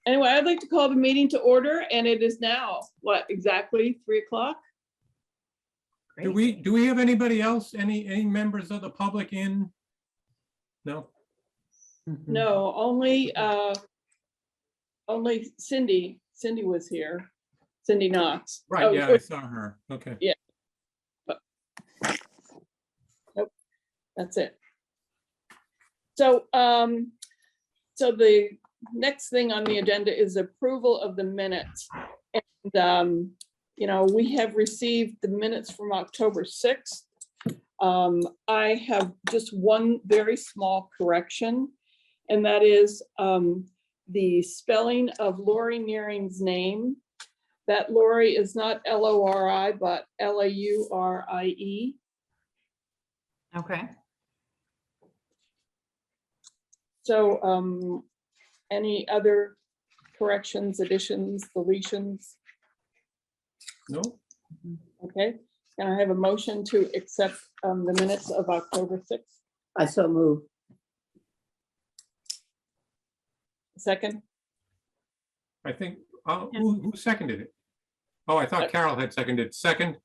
Anyway, I'd like to call the meeting to order, and it is now, what, exactly 3 o'clock? Do we have anybody else, any members of the public in? No? No, only Cindy was here, Cindy Knox. Right, Oh, yeah, I saw her. Okay. Yeah. Nope, that's it. So, so the next thing on the agenda is approval of the minutes. And, you know, we have received the minutes from October 6th. I have just one very small correction, and that is the spelling of Lori Nearing's name. That Lori is not L-O-R-I, but L-A-U-R-I-E. Okay. So any other corrections, additions, deletions? No? Okay, can I have a motion to accept the minutes of October 6th? I so move. Second? I think, who seconded it? Oh, I thought Carol had seconded. Second?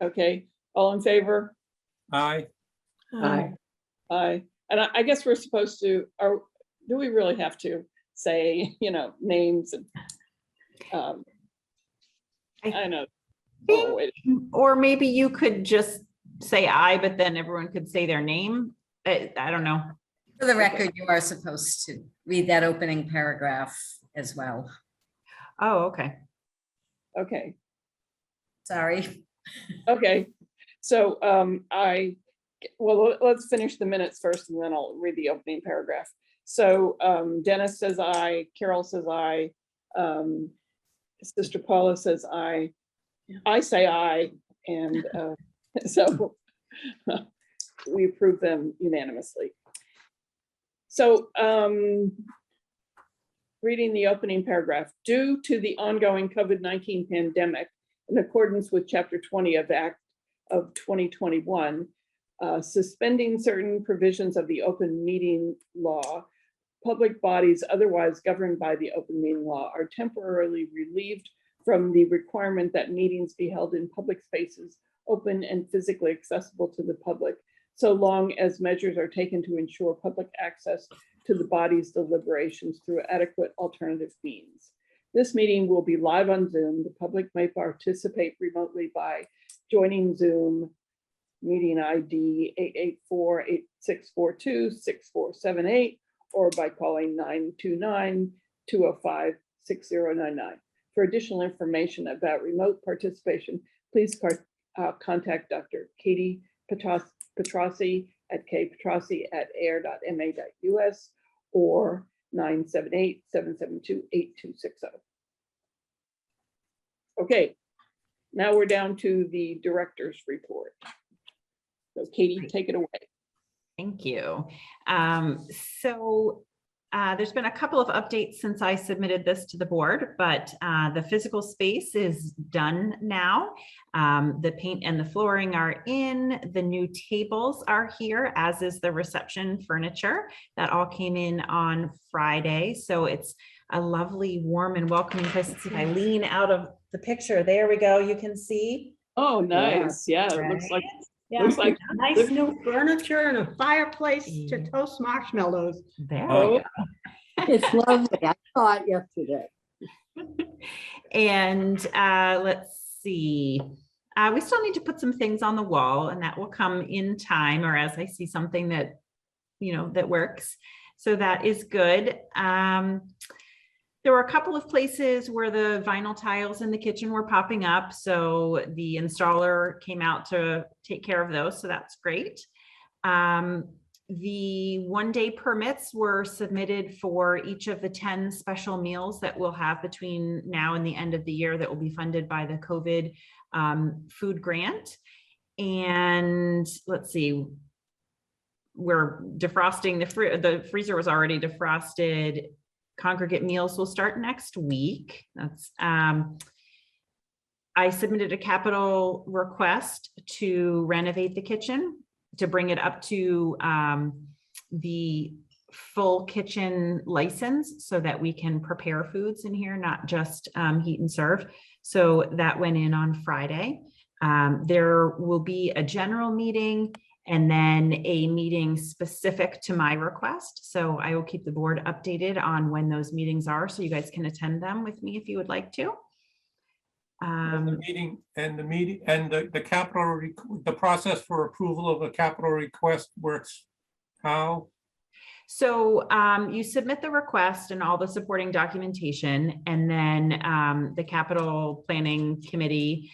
Okay, all in favor? Aye. Aye. Aye. And I guess we're supposed to, or do we really have to say, you know, names and, I know. Oh, wait. Or maybe you could just say aye, but then everyone could say their name. I don't know. For the record, you are supposed to read that opening paragraph as well. Oh, okay. Okay, Sorry. okay. So well, let's finish the minutes first and then I'll read the opening paragraph. So Dennis says aye, Carol says aye, Sister Paula says aye, I say aye, and so we approve them unanimously. So reading the opening paragraph, due to the ongoing COVID-19 pandemic, in accordance with Chapter 20 of Act of 2021, suspending certain provisions of the open meeting law, public bodies otherwise governed by the open meeting law are temporarily relieved from the requirement that meetings be held in public spaces, open and physically accessible to the public, so long as measures are taken to ensure public access to the body's deliberations through adequate alternative means. This meeting will be live on Zoom. The public may participate remotely by joining Zoom meeting ID 884-8642-6478 or by calling 929-205-6099. For additional information about remote participation, please contact Dr. Katie Petrossi at kpetrossi@ayer.ma.us or 978-772-8260. Okay, now we're down to the director's report. So Katie, take it away. Thank you. There's been a couple of updates since I submitted this to the board, but the physical space is done now. The paint and the flooring are in, the new tables are here, as is the reception furniture. That all came in on Friday. So it's a lovely, warm and welcoming place. Let's see if I lean out of the picture. There we go. You can see. Oh, nice. Yeah, it looks like Yeah. looks like Nice new furniture and a fireplace to toast marshmallows. There Oh. we go. It's lovely. I saw it yesterday. And let's see. We still need to put some things on the wall, and that will come in time, or as I see something that, you know, that works. So that is good. There were a couple of places where the vinyl tiles in the kitchen were popping up. So the installer came out to take care of those. So that's great. The one-day permits were submitted for each of the 10 special meals that we'll have between now and the end of the year that will be funded by the COVID food grant. And let's see, we're defrosting the freezer was already defrosted. Congregate meals will start next week. That's I submitted a capital request to renovate the kitchen, to bring it up to the full kitchen license so that we can prepare foods in here, not just heat and serve. So that went in on Friday. There will be a general meeting and then a meeting specific to my request. So I will keep the board updated on when those meetings are, so you guys can attend them with me if you would like to. The capital, the process for approval of a capital request works how? So you submit the request and all the supporting documentation, and then the capital planning committee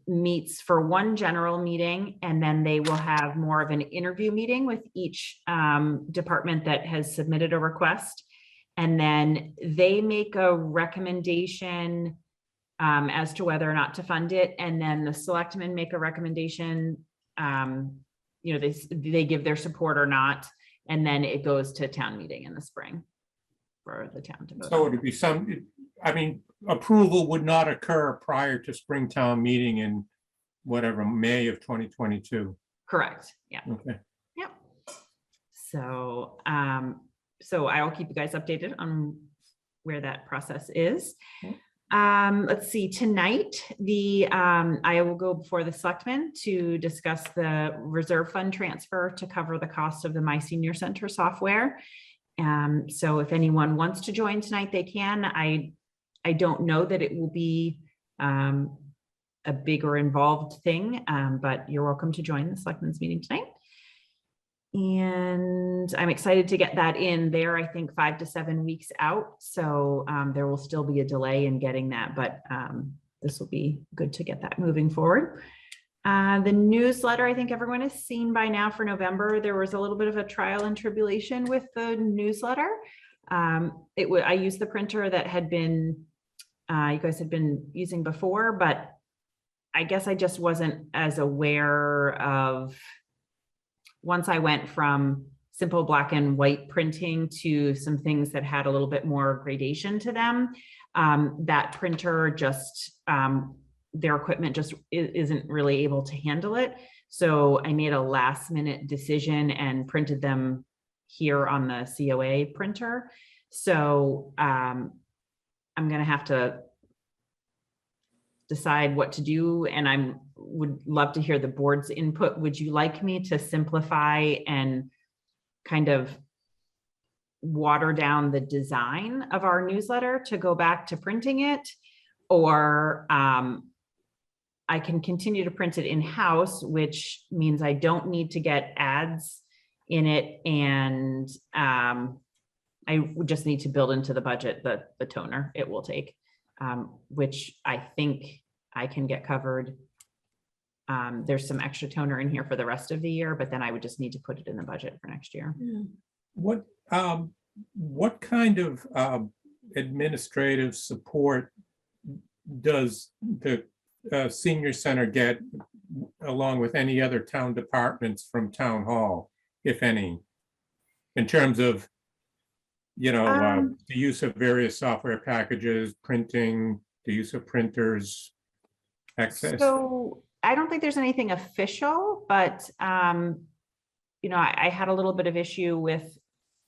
meets for one general meeting, and then they will have more of an interview meeting with each department that has submitted a request. And then they make a recommendation as to whether or not to fund it. And then the selectmen make a recommendation, they give their support or not. And then it goes to town meeting in the spring for the town to vote. So it would be approval would not occur prior to Springtown meeting in whatever, May of 2022. Correct. Yeah. Okay. Yep. So, so I will keep you guys updated on where that process is. Okay. Let's see, tonight, I will go before the selectmen to discuss the reserve fund transfer to cover the cost of the My Senior Center software. So if anyone wants to join tonight, they can. I don't know that it will be a big or involved thing, but you're welcome to join the selectmen's meeting tonight. And I'm excited to get that in there, I think 5 to 7 weeks out. So there will still be a delay in getting that, but this will be good to get that moving forward. The newsletter, I think everyone has seen by now for November. There was a little bit of a trial and tribulation with the newsletter. I used the printer that had been, you guys had been using before, but I guess I just wasn't as aware of, once I went from simple black and white printing to some things that had a little bit more gradation to them, that printer just, their equipment just isn't really able to handle it. So I made a last minute decision and printed them here on the COA printer. So I'm gonna have to decide what to do, and I would love to hear the board's input. Would you like me to simplify and kind of water down the design of our newsletter to go back to printing it? Or I can continue to print it in-house, which means I don't need to get ads in it, and I would just need to build into the budget the toner it will take, which I think I can get covered. There's some extra toner in here for the rest of the year, but then I would just need to put it in the budget for next year. What kind of administrative support does the senior center get, along with any other town departments, from town hall, if any, in terms of, the use of various software packages, printing, the use of printers, access? So I don't think there's anything official, but I had a little bit of issue with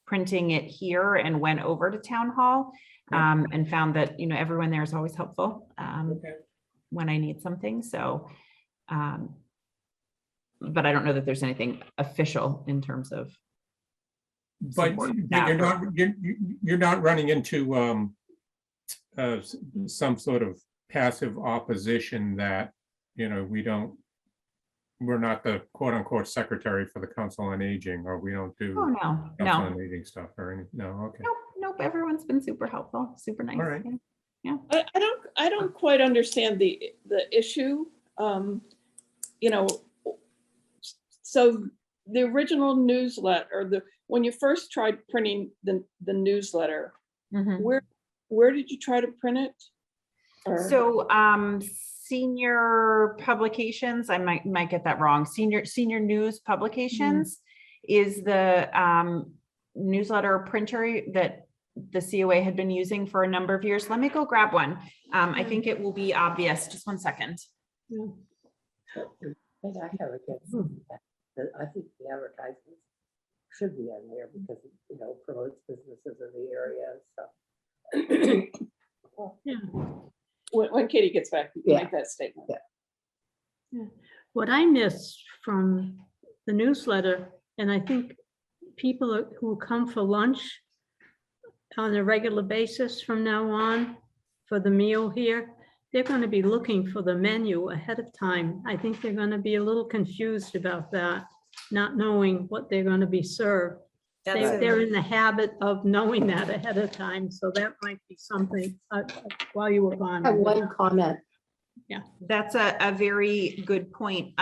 printing it here and went over to town hall, and found that everyone there is always helpful when I need something. So, but I don't know that there's anything official in terms of. But you're not running into some sort of passive opposition that we're not the quote unquote secretary for the Council on Aging, or we don't do Council on Aging stuff or anything. No, okay. Nope. Everyone's been super helpful, super nice. All right. Yeah. I don't quite understand the issue. So the original newsletter, or when you first tried printing the newsletter, where did you try to print it? So Senior Publications, I might get that wrong. Senior News Publications is the newsletter printer that the COA had been using for a number of years. Let me go grab one. I think it will be obvious. Just one second. I think the advertisements should be on there because, you know, promotes businesses in the area, so. Yeah. When Katie gets back, you can Yeah. make that statement. What I miss from the newsletter, and I think people who come for lunch on a regular basis from now on for the meal here, they're going to be looking for the menu ahead of time. I think they're going to be a little confused about that, not knowing what they're going to be served. They're in the habit of knowing that ahead of time, so that might be something while you were gone. I have one comment. That's a very good point.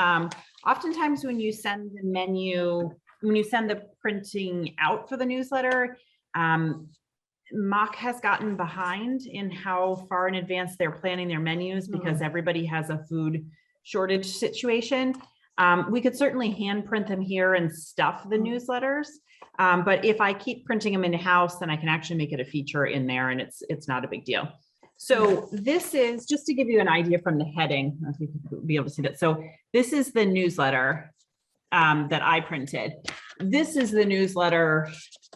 Oftentimes when you send the menu, when you send the printing out for the newsletter, Mock has gotten behind in how far in advance they're planning their menus because everybody has a food shortage situation. We could certainly hand print them here and stuff the newsletters. But if I keep printing them in-house, then I can actually make it a feature in there and it's not a big deal. So this is, just to give you an idea from the heading, I think you'll be able to see that. So this is the newsletter that I printed. This is the newsletter,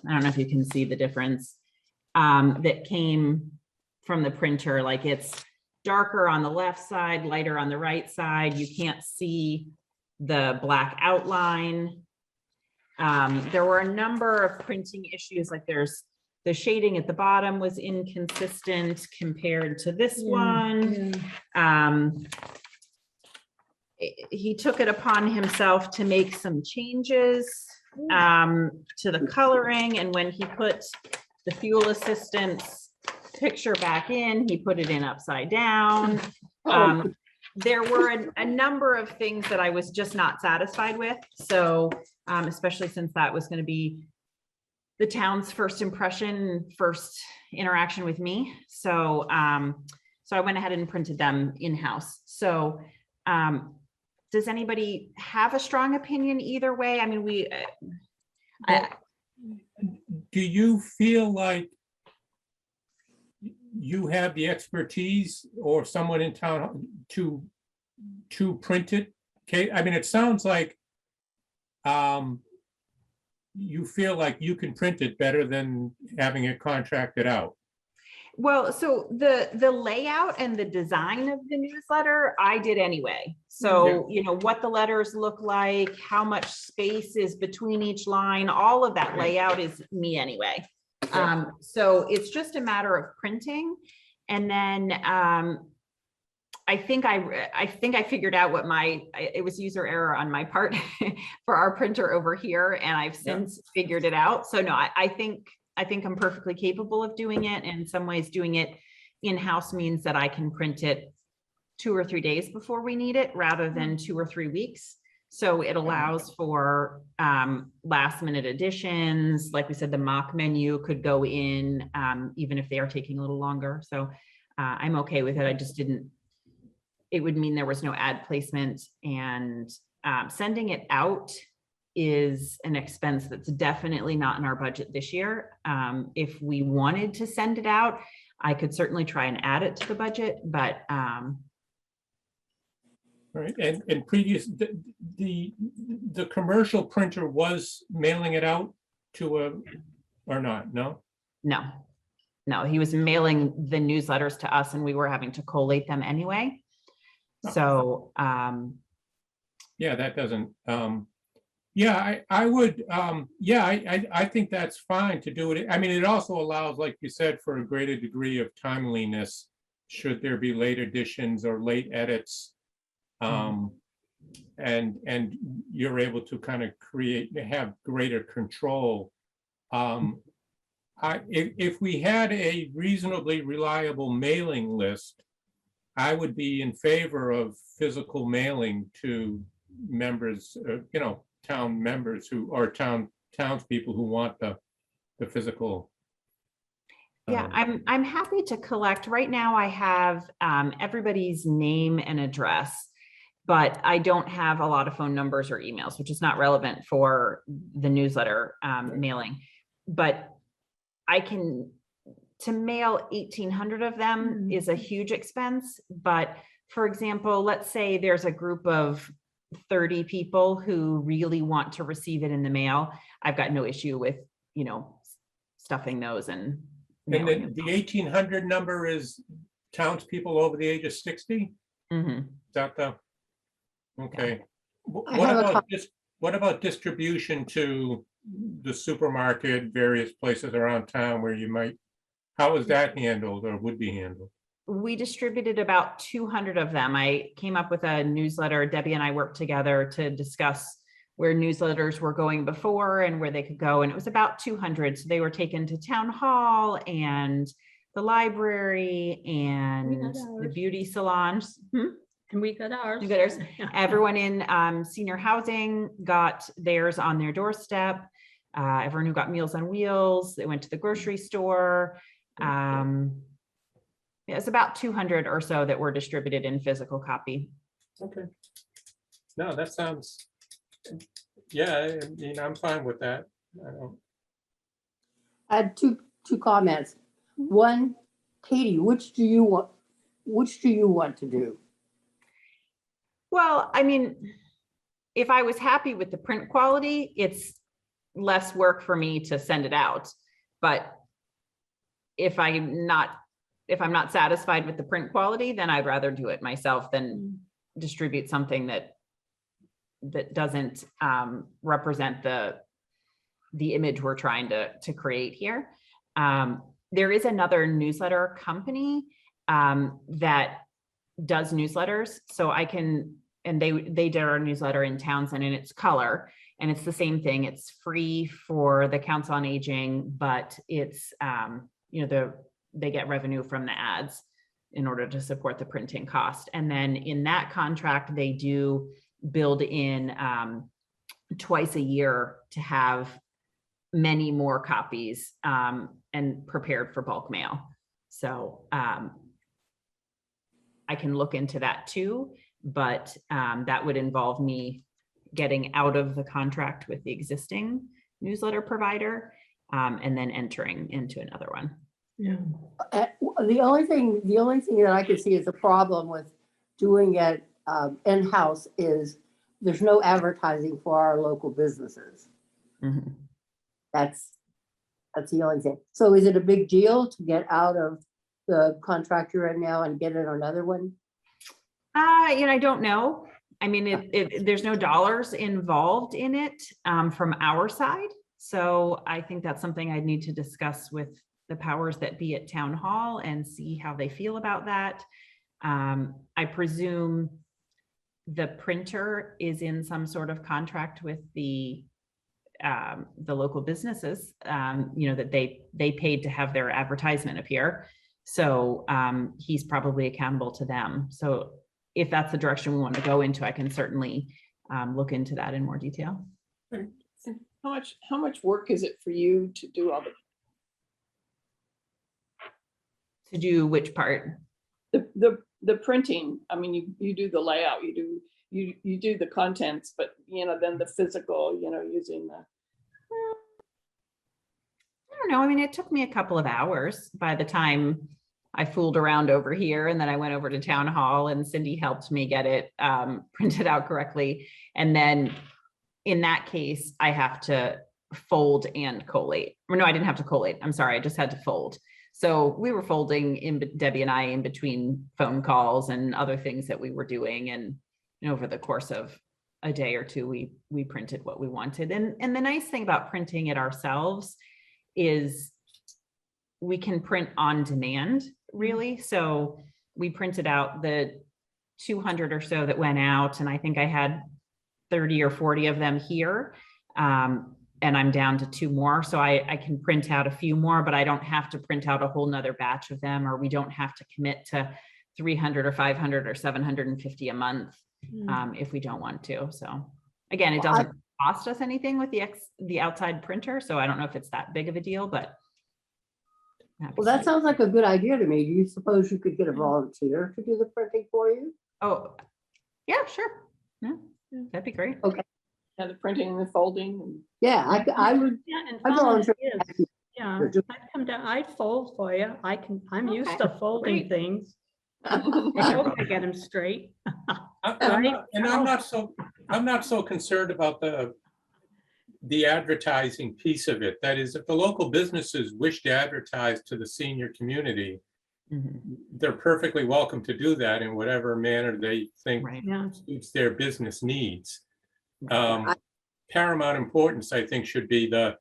I don't know if you can see the difference, that came from the printer. Like it's darker on the left side, lighter on the right side. You can't see the black outline. There were a number of printing issues, like there's the shading at the bottom was inconsistent compared to this one. He took it upon himself to make some changes to the coloring, and when he put the fuel assistance picture back in, he put it in upside down. There were a number of things that I was just not satisfied with. So especially since that was going to be the town's first impression, first interaction with me. So so I went ahead and printed them in-house. So does anybody have a strong opinion either way? I mean, Do you feel like you have the expertise or someone in town to print it? Okay, I mean, it sounds like you feel like you can print it better than having it contracted out. well, so the layout and the design of the newsletter, I did anyway. So, you know, what the letters look like, how much space is between each line, all of that layout is me anyway. So it's just a matter of printing. And then I think I figured out what it was user error on my part for our printer over here. And I've since figured it out. So no, I think I'm perfectly capable of doing it. And in some ways doing it in-house means that I can print it 2 or 3 days before we need it rather than 2 or 3 weeks. So it allows for last minute additions. Like we said, the mock menu could go in even if they are taking a little longer. So I'm okay with it. It would mean there was no ad placement, and sending it out is an expense that's definitely not in our budget this year. If we wanted to send it out, I could certainly try and add it to the budget, but Right, and previous, the commercial printer was mailing it out to or not, no? no, he was mailing the newsletters to us and we were having to collate them anyway. So, yeah, that doesn't, yeah, I would, yeah, I think that's fine to do it. I mean, it also allows, like you said, for a greater degree of timeliness, should there be late additions or late edits. And you're able to kind of have greater control. If we had a reasonably reliable mailing list, I would be in favor of physical mailing to members, you know, town members who are townspeople who want the physical. yeah, I'm happy to collect. Right now I have everybody's name and address, but I don't have a lot of phone numbers or emails, which is not relevant for the newsletter mailing. But to mail 1,800 of them is a huge expense. But for example, let's say there's a group of 30 people who really want to receive it in the mail, I've got no issue with, stuffing those and And mailing then them. the 1,800 number is townspeople over the age of 60? Mhm. Is that the? Okay. I have a What about distribution to the supermarket, various places around town where you might, how is that handled or would be handled? We distributed about 200 of them. I came up with a newsletter. Debbie and I worked together to discuss where newsletters were going before and where they could go. And it was about 200. So they were taken to town hall and the library and the ours. beauty salons. Hmm? And we got ours. You got ours? Yeah. Everyone in senior housing got theirs on their doorstep. Everyone who got Meals on Wheels, they went to the grocery store. It's about 200 or so that were distributed in physical copy. Okay. No, that sounds, yeah, I'm fine with that. I don't. I had two comments. One, Katie, which do you want to do? Well, I mean, if I was happy with the print quality, it's less work for me to send it out. But if I'm not satisfied with the print quality, then I'd rather do it myself than distribute something that doesn't represent the image we're trying to create here. There is another newsletter company that does newsletters. So I can, and they did our newsletter in Townsend, and it's color, and it's the same thing. It's free for the Council on Aging, but it's, they get revenue from the ads in order to support the printing cost. And then in that contract, they do build in twice a year to have many more copies and prepared for bulk mail. So I can look into that too, but that would involve me getting out of the contract with the existing newsletter provider and then entering into another one. Yeah. The only thing that I could see as a problem with doing it in-house is there's no advertising for our local businesses. Mhm. That's the only thing. So is it a big deal to get out of the contract you're in now and get in another one? I don't know. I mean, there's no dollars involved in it from our side. So I think that's something I'd need to discuss with the powers that be at town hall and see how they feel about that. I presume the printer is in some sort of contract with the local businesses, that they paid to have their advertisement appear. So he's probably accountable to them. So if that's the direction we want to go into, I can certainly look into that in more detail. How much work is it for you to do all To do which part? the printing? I mean, you do the layout, you do the contents, but then the physical, using the. I don't know. I mean, it took me a couple of hours by the time I fooled around over here, and then I went over to town hall and Cindy helped me get it printed out correctly. And then in that case, I have to fold and collate. Or no, I didn't have to collate. I'm sorry. I just had to fold. So we were folding Debbie and I in between phone calls and other things that we were doing. And over the course of a day or two, we printed what we wanted. And the nice thing about printing it ourselves is we can print on demand, really. So we printed out the 200 or so that went out, and I think I had 30 or 40 of them here. And I'm down to 2 more. So I can print out a few more, but I don't have to print out a whole nother batch of them, or we don't have to commit to 300 or 500 or 750 a month if we don't want to. So again, it doesn't cost us anything with the outside printer. So I don't know if it's that big of a deal, but. Well, that sounds like a good idea to me. Do you suppose you could get a volunteer to do the printing for you? Oh, yeah, sure. Yeah, that'd be great. Okay. The printing and the folding. Yeah, I would. Yeah, and I'd volunteer. yeah, I'd come down, I'd fold for you. I'm used Okay, to folding great. things. I hope they get them straight. I'm not so concerned about the advertising piece of it. That is, if the local businesses wish to advertise to the senior community, Mhm. they're perfectly welcome to do that in whatever manner they think Right. Yeah, suits their business needs. I- Paramount importance, I think, should be the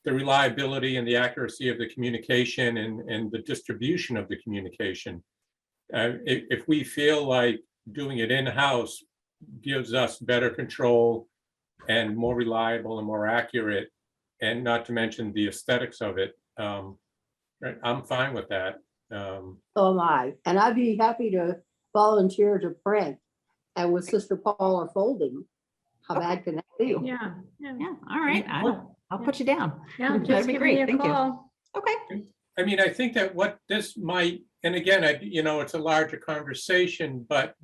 reliability and the accuracy of the communication and the distribution of the communication. If we feel like doing it in-house gives us better control and more reliable and more accurate, and not to mention the aesthetics of it, right, I'm fine with that. So am I. And I'd be happy to volunteer to print. And with Sister Paula folding, how bad can that be? yeah, yeah. Yeah, all right. I'll put you down. Yeah, That'd just be give me great. a Thank you. call. Okay. I mean, I think that what this might, and again, it's a larger conversation, but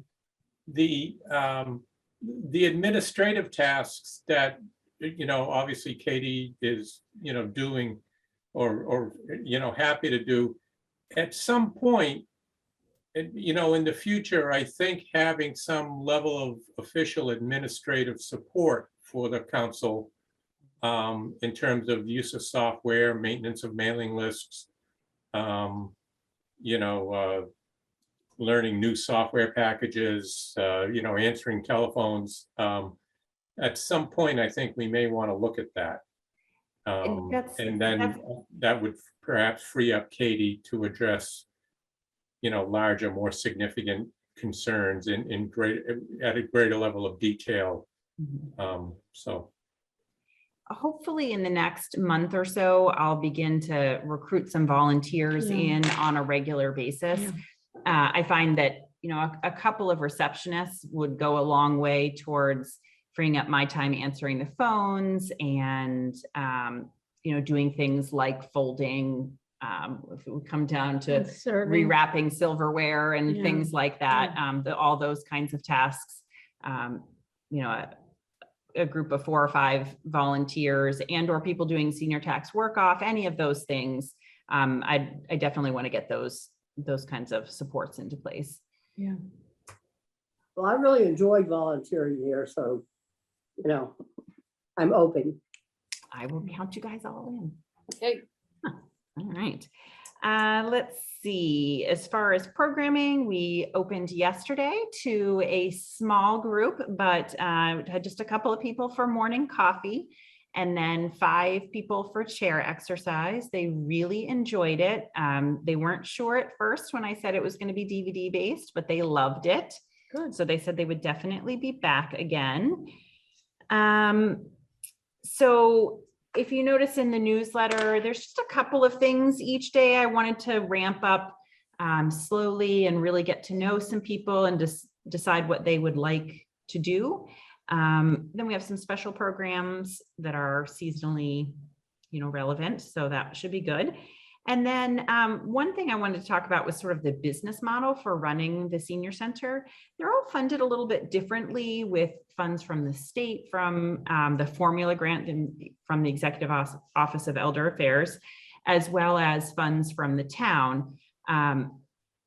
the administrative tasks that, obviously Katie is, doing or happy to do, at some point, in the future, I think having some level of official administrative support for the council in terms of use of software, maintenance of mailing lists, learning new software packages, answering telephones. At some point, I think we may want to look at that. And then that would perhaps free up Katie to address, larger, more significant concerns at a greater level of detail. So. Hopefully in the next month or so, I'll begin to recruit some volunteers Yeah. in on a regular basis. Yeah. I find that, a couple of receptionists would go a long way towards freeing up my time answering the phones and, doing things like folding, if it would come down to And serving. rewrapping silverware and Yeah. things like that, all those kinds of tasks. A group of 4 or 5 volunteers and or people doing senior tax work off, any of those things. I definitely want to get those kinds of supports into place. Yeah. Well, I really enjoyed volunteering here, so, I'm open. I will count you guys all in. Okay. All right. Let's see. As far as programming, we opened yesterday to a small group, but had just a couple of people for morning coffee and then 5 people for chair exercise. They really enjoyed it. They weren't sure at first when I said it was going to be DVD based, but they loved it. Good. So they said they would definitely be back again. So if you notice in the newsletter, there's just a couple of things each day I wanted to ramp up slowly and really get to know some people and just decide what they would like to do. Then we have some special programs that are seasonally, relevant. So that should be good. And then one thing I wanted to talk about was sort of the business model for running the senior center. They're all funded a little bit differently with funds from the state, from the formula grant and from the Executive Office of Elder Affairs, as well as funds from the town.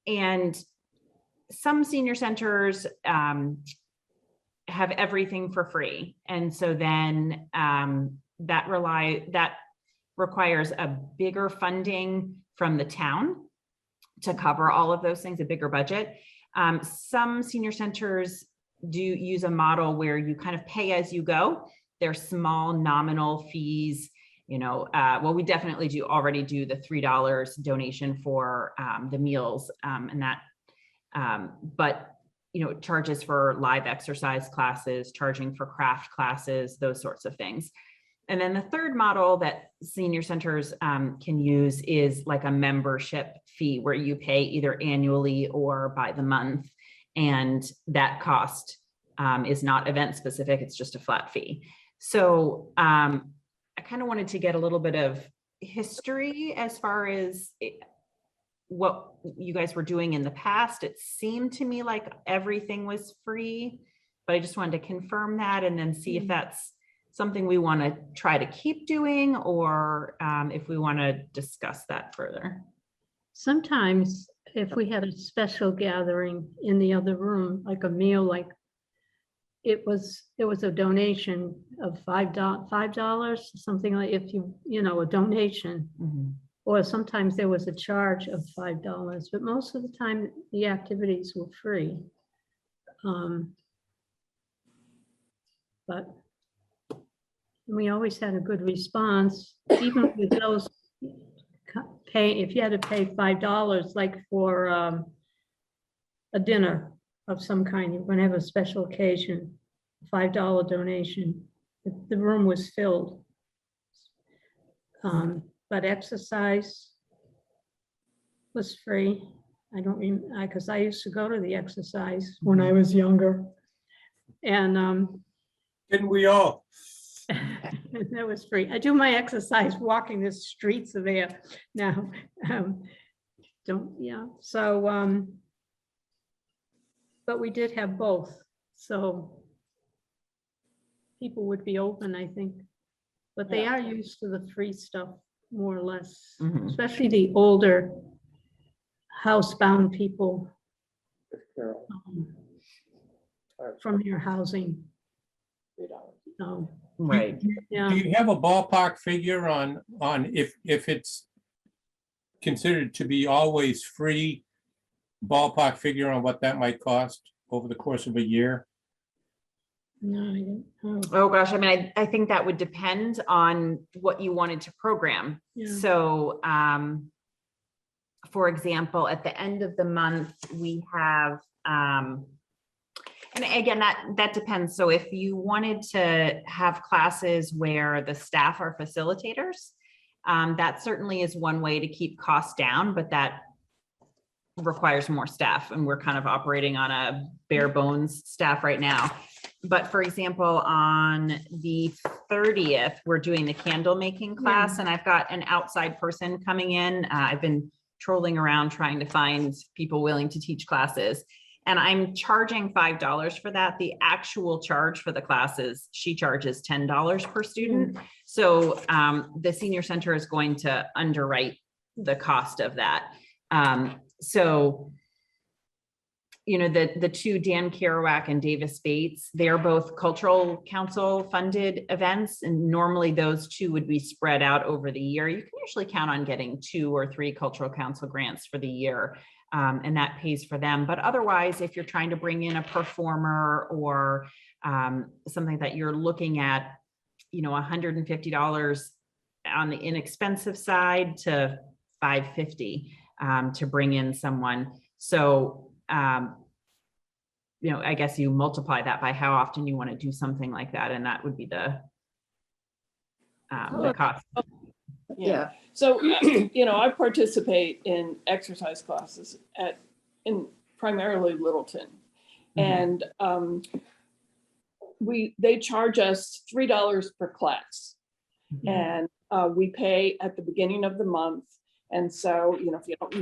And some senior centers have everything for free. And so then that requires a bigger funding from the town to cover all of those things, a bigger budget. Some senior centers do use a model where you kind of pay as you go. They're small nominal fees. We definitely already do the $3 donation for the meals and that, but charges for live exercise classes, charging for craft classes, those sorts of things. And then the third model that senior centers can use is like a membership fee where you pay either annually or by the month. And that cost is not event specific, it's just a flat fee. So I kind of wanted to get a little bit of history as far as what you guys were doing in the past. It seemed to me like everything was free, but I just wanted to confirm that and then see if that's something we want to try to keep doing, or if we want to discuss that further. Sometimes if we had a special gathering in the other room, like a meal, like it was a donation of $5, something like, if you know, a donation. Mhm. Or sometimes there was a charge of $5, but most of the time the activities were free. But we always had a good response, even with those pay, if you had to pay $5, like for a dinner of some kind, you're gonna have a special occasion, $5 donation, the room was filled. But exercise was free. I don't, because I used to go to the exercise when I was younger. And Didn't we all? that was free. I do my exercise walking the streets of Ayer now. So, but we did have both, so people would be open, I think. But they are used to the free stuff, more or less, Mhm. especially the older housebound people from your housing. So, Right. yeah. Do you have a ballpark figure on if it's considered to be always free, ballpark figure on what that might cost over the course of a year? No, I didn't. Oh, Oh, gosh, I mean, I think that would depend on what you wanted to program. yeah. So, for example, at the end of the month, we have, and again, that depends. So if you wanted to have classes where the staff are facilitators, that certainly is one way to keep costs down, but that requires more staff, and we're kind of operating on a bare bones staff right now. But for example, on the 30th, we're doing the candle making class, and I've got an outside person coming in. I've been trolling around trying to find people willing to teach classes, and I'm charging $5 for that. The actual charge for the classes, she charges $10 per student. So the senior center is going to underwrite the cost of that. So, you know, the two, Dan Kerouac and Davis Bates, they're both cultural council funded events. And normally those two would be spread out over the year. You can usually count on getting 2 or 3 cultural council grants for the year. And that pays for them. But otherwise, if you're trying to bring in a performer or something that you're looking at, you know, $150 on the inexpensive side to $550 to bring in someone. So, you know, I guess you multiply that by how often you want to do something like that, and that would be the cost. Yeah. So, you know, I participate in exercise classes in primarily Littleton. And they charge us $3 per class. And we pay at the beginning of the month. And so, you know, if you don't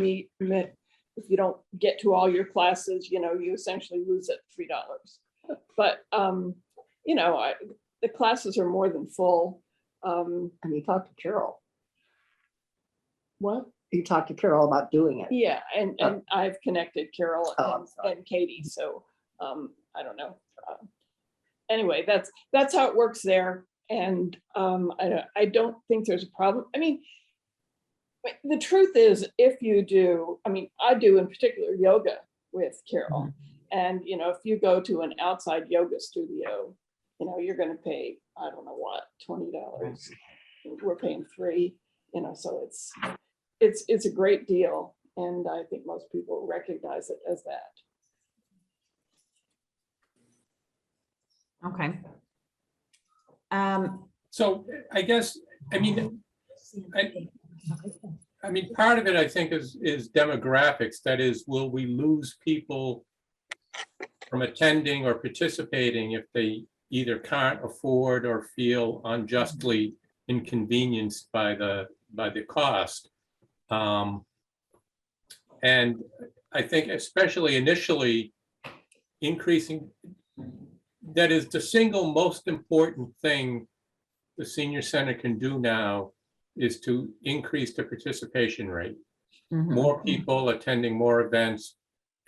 if you don't get to all your classes, you know, you essentially lose at $3. But, you know, the classes are more than full. And you talked to Carol. What? You talked to Carol about doing it. Yeah, and I've connected Carol Oh, I'm sorry. and Katie, so I don't know. Anyway, that's how it works there, and I don't think there's a problem. I mean, the truth is, if you do, I mean, I do in particular yoga with Carol, and you know, if you go to an outside yoga studio, you know, you're going to pay, I don't know what, $20. We're paying $3, you know, so it's a great deal, and I think most people recognize it as that. Okay. So I guess, I mean, part of it, I think, is demographics. That is, will we lose people from attending or participating if they either can't afford or feel unjustly inconvenienced by the cost? And I think especially initially, increasing, that is the single most important thing the senior center can do now, is to increase the participation rate. more people attending more events,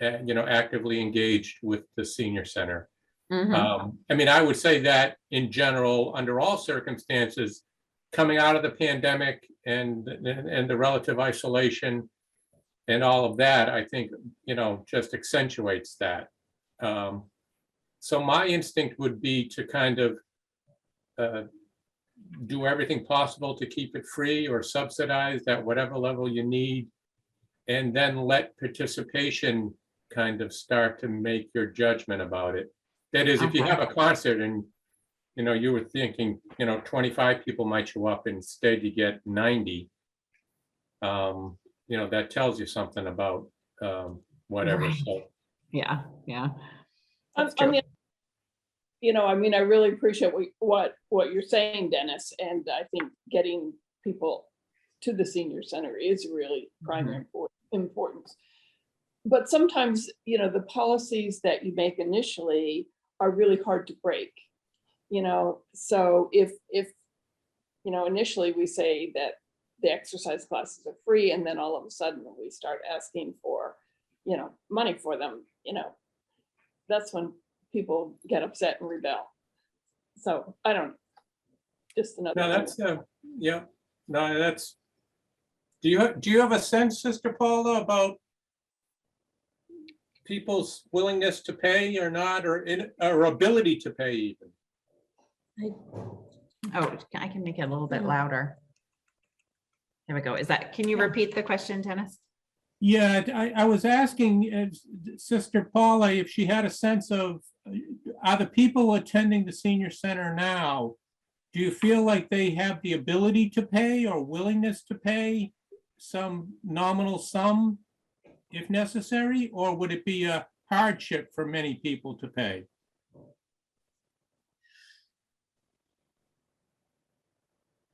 actively engaged with the senior center. I mean, I would say that in general, under all circumstances, coming out of the pandemic and the relative isolation and all of that, I think, just accentuates that. So my instinct would be to kind of do everything possible to keep it free or subsidized at whatever level you need, and then let participation kind of start to make your judgment about it. That is, if you have a concert and, you were thinking, 25 people might show up, instead you get 90, that tells you something about whatever. Right. So, Yeah, yeah. I That's true. mean, I really appreciate what you're saying, Dennis, and I think getting people to the senior center is really primary importance. But sometimes, the policies that you make initially are really hard to break. So if initially we say that the exercise classes are free, and then all of a sudden we start asking for, money for them, that's when people get upset and rebel. So I don't know. Just another. no, that's, yeah, no, that's, do you have a sense, Sister Paula, about people's willingness to pay or not, or ability to pay even? Oh, I can make it a little bit louder. There we go. Can you repeat the question, Dennis? Yeah, I was asking Sister Paula if she had a sense of, are the people attending the senior center now, do you feel like they have the ability to pay or willingness to pay some nominal sum if necessary, or would it be a hardship for many people to pay?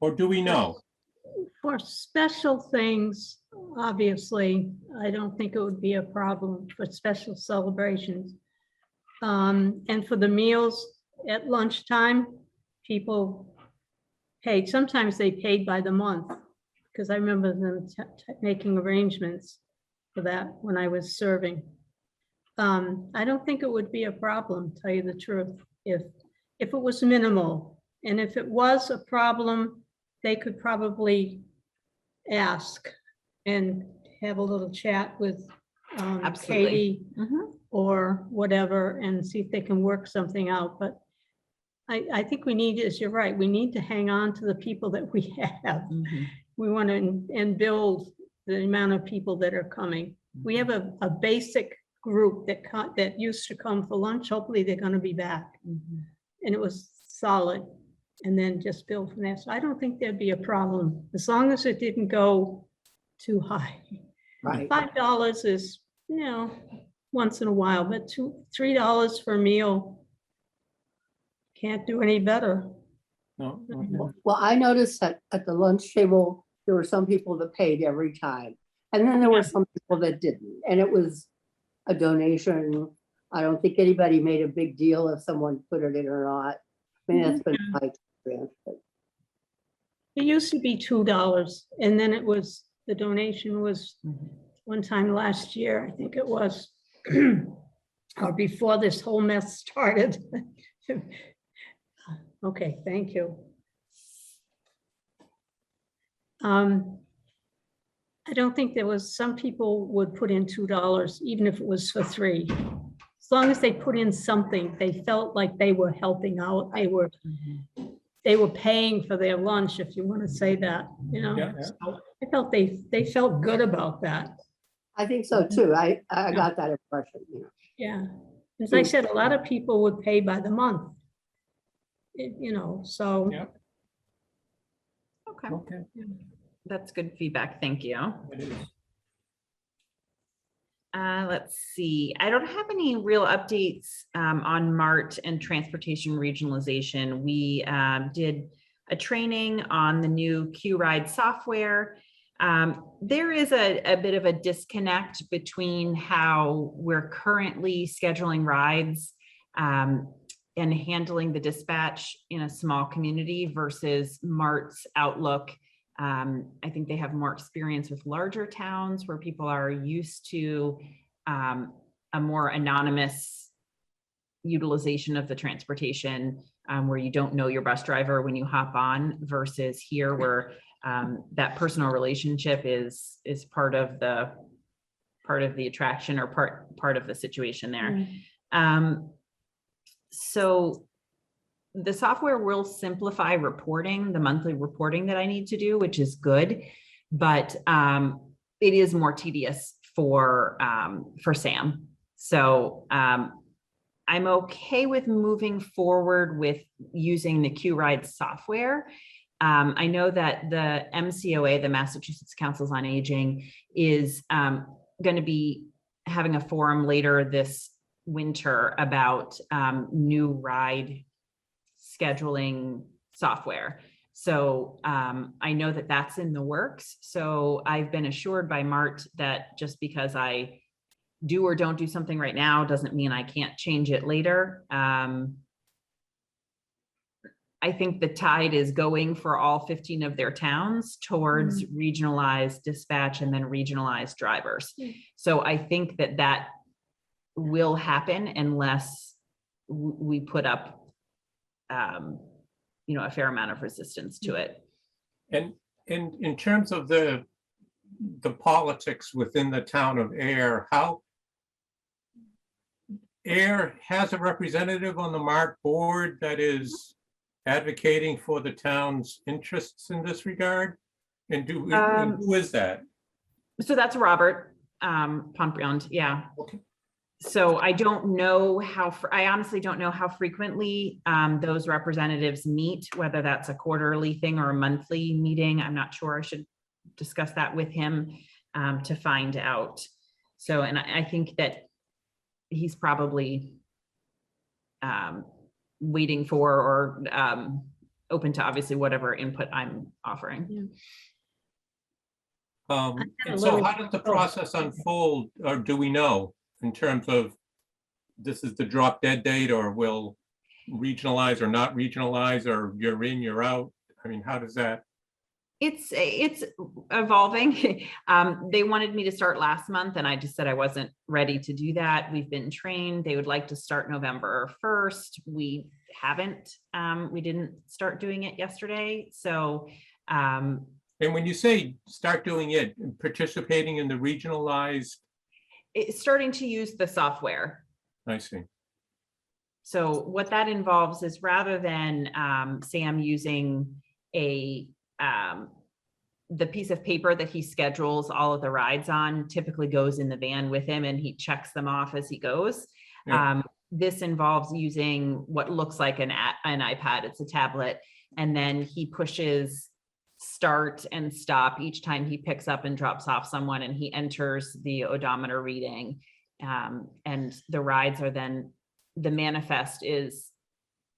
Or do we know? For special things, obviously, I don't think it would be a problem for special celebrations. And for the meals at lunchtime, people paid. Sometimes they paid by the month, because I remember them making arrangements for that when I was serving. I don't think it would be a problem, tell you the truth, if it was minimal. And if it was a problem, they could probably ask and have a little chat with Absolutely. Katie or whatever, and see if they can work something out. But I think we need, as you're right, we need to hang on to the people that we have. We want to and build the amount of people that are coming. We have a basic group that used to come for lunch. Hopefully they're going to be back. And it was solid. And then just build from there. So I don't think there'd be a problem, as long as it didn't go too high. Right. $5 is, once in a while, but $3 for a meal can't do any better. No. Well, I noticed that at the lunch table, there were some people that paid every time. And then there were some people that didn't. And it was a donation. I don't think anybody made a big deal if someone put it in or not. I mean, that's been my experience. But It used to be $2, and then the donation was one time last year, I think it was, or before this whole mess started. Okay, thank you. I don't think some people would put in $2, even if it was for $3. As long as they put in something, they felt like they were helping out. They were paying for their lunch, if you want to say that, Yeah. So I felt they felt good about that. I think so too. I got that impression. Yeah. As I said, a lot of people would pay by the month. So. Yeah. Okay. That's good feedback. Thank you. It is. Let's see. I don't have any real updates on MART and transportation regionalization. We did a training on the new Q-Ride software. There is a bit of a disconnect between how we're currently scheduling rides and handling the dispatch in a small community versus MART's outlook I think they have more experience with larger towns where people are used to a more anonymous utilization of the transportation, where you don't know your bus driver when you hop on, versus here where that personal relationship is part of the attraction, or part of the situation there. So the software will simplify reporting, the monthly reporting that I need to do, which is good, but it is more tedious for Sam. So I'm okay with moving forward with using the Q-Ride software. I know that the MCOA, the Massachusetts Councils on Aging, is going to be having a forum later this winter about new ride scheduling software. So I know that that's in the works. So I've been assured by Mart that just because I do or don't do something right now doesn't mean I can't change it later. I think the tide is going for all 15 of their towns towards regionalized dispatch and then regionalized drivers. So I think that will happen unless we put up a fair amount of resistance to it. And in terms of the politics within the town of Ayer, how Ayer has a representative on the Mart board that is advocating for the town's interests in this regard? And who is that? So that's Robert Pompriand, yeah. Okay. So I don't know I honestly don't know how frequently those representatives meet, whether that's a quarterly thing or a monthly meeting. I'm not sure. I should discuss that with him to find out. So, and I think that he's probably waiting for or open to obviously whatever input I'm offering. And so how does the process unfold, or do we know, in terms of this is the drop dead date, or will regionalize or not regionalize, or you're in, you're out? I mean, how does that? It's evolving. They wanted me to start last month and I just said I wasn't ready to do that. We've been trained. They would like to start November 1st. We haven't. We didn't start doing it yesterday. So. And when you say start doing it, participating in the regionalized? It's starting to use the software. I see. So what that involves is, rather than Sam using the piece of paper that he schedules all of the rides on, typically goes in the van with him and he checks them off as he goes. Yeah. This involves using what looks like an iPad. It's a tablet. And then he pushes start and stop each time he picks up and drops off someone, and he enters the odometer reading. And the rides are then, the manifest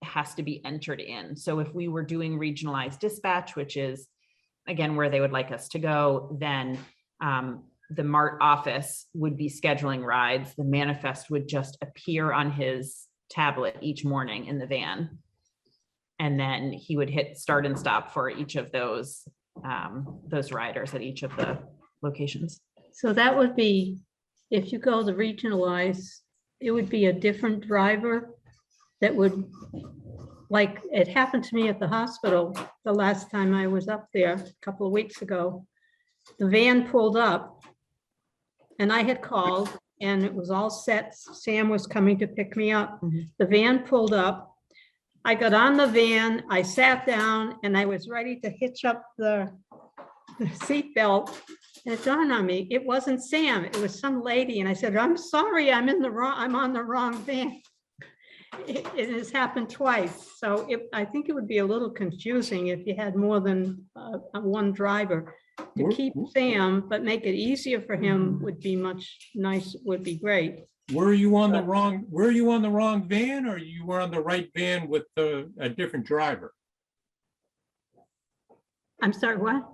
has to be entered in. So if we were doing regionalized dispatch, which is again where they would like us to go, then the Mart office would be scheduling rides. The manifest would just appear on his tablet each morning in the van. And then he would hit start and stop for each of those riders at each of the locations. So that would be, if you go to regionalize, it would be a different driver that would, like it happened to me at the hospital the last time I was up there a couple of weeks ago. The van pulled up and I had called and it was all set. Sam was coming to pick me up. The van pulled up. I got on the van, I sat down and I was ready to hitch up the seat belt. And it dawned on me, it wasn't Sam, it was some lady. And I said, I'm sorry, I'm on the wrong van. It has happened twice. So I think it would be a little confusing if you had more than one driver. To keep Sam, but make it easier for him would be would be great. Were you on the wrong van, or you were on the right van with a different driver? I'm sorry, what?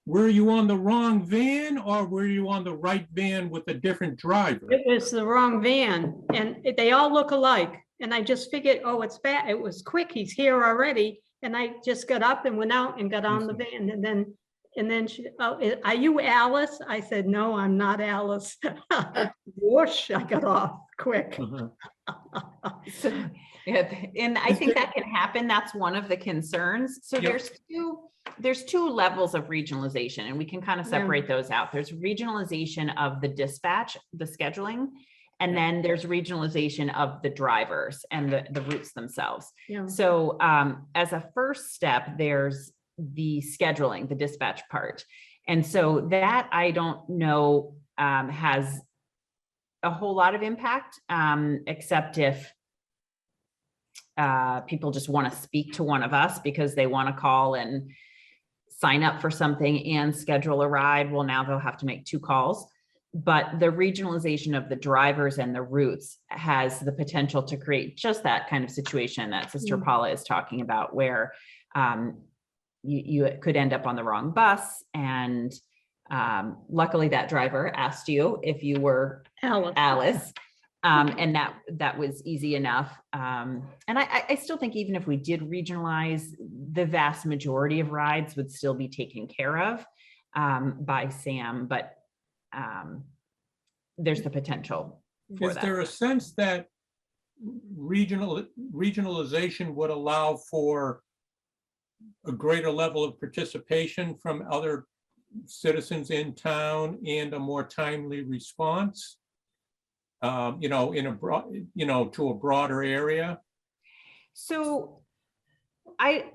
Were you on the wrong van, or were you on the right van with a different driver? It was the wrong van, and they all look alike. And I just figured, oh, it's bad. It was quick. He's here already. And I just got up and went out and got on the van. And then And then she, oh, are you Alice? I said, no, I'm not Alice. Whoosh, I got off quick. Mhm. So, yeah, and I Is think there- that can happen. That's one of the concerns. So Yep. there's two levels of regionalization, and we can kind of Yeah. separate those out. There's regionalization of the dispatch, the scheduling, and Yeah. then there's regionalization of the drivers and the routes themselves. Yeah. So as a first step, there's the scheduling, the dispatch part. And so that I don't know has a whole lot of impact, except if people just want to speak to one of us because they want to call and sign up for something and schedule a ride. Well, now they'll have to make 2 calls. But the regionalization of the drivers and the routes has the potential to create just that kind of situation that Sister Mm. Paula is talking about, where you could end up on the wrong bus. And luckily that driver asked you if you were Alice. Alice. And that was easy enough. And I still think even if we did regionalize, the vast majority of rides would still be taken care of by Sam, but there's the potential for Is that. there a sense that regionalization would allow for a greater level of participation from other citizens in town and a more timely response? In a broad, to a broader area? So I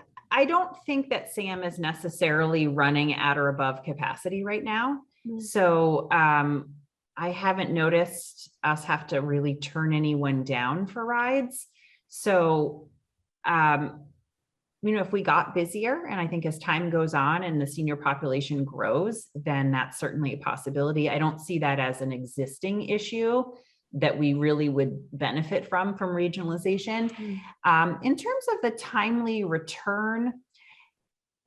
don't think that Sam is necessarily running at or above capacity right now. Mm. So I haven't noticed us have to really turn anyone down for rides. So if we got busier, and I think as time goes on and the senior population grows, then that's certainly a possibility. I don't see that as an existing issue that we really would benefit from regionalization. In terms of the timely return,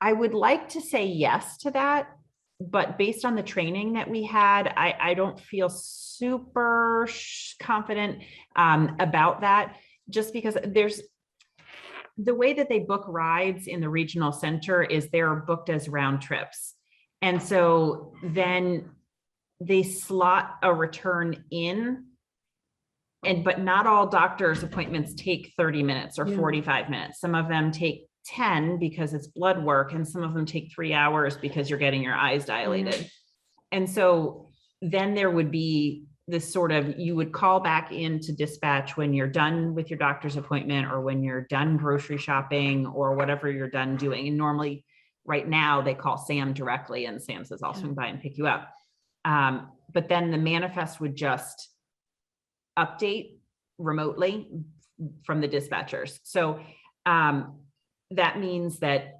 I would like to say yes to that, but based on the training that we had, I don't feel super confident about that, just because there's the way that they book rides in the regional center is they're booked as round trips. And so then they slot a return in, but not all doctor's appointments take 30 minutes or Yeah. 45 minutes. Some of them take 10 because it's blood work, and some of them take 3 hours because you're getting your eyes dilated. And so then there would be this sort of, you would call back into dispatch when you're done with your doctor's appointment or when you're done grocery shopping or whatever you're done doing. And normally right now they call Sam directly and Sam says, I'll swing by and pick you up. But then the manifest would just update remotely from the dispatchers. So that means that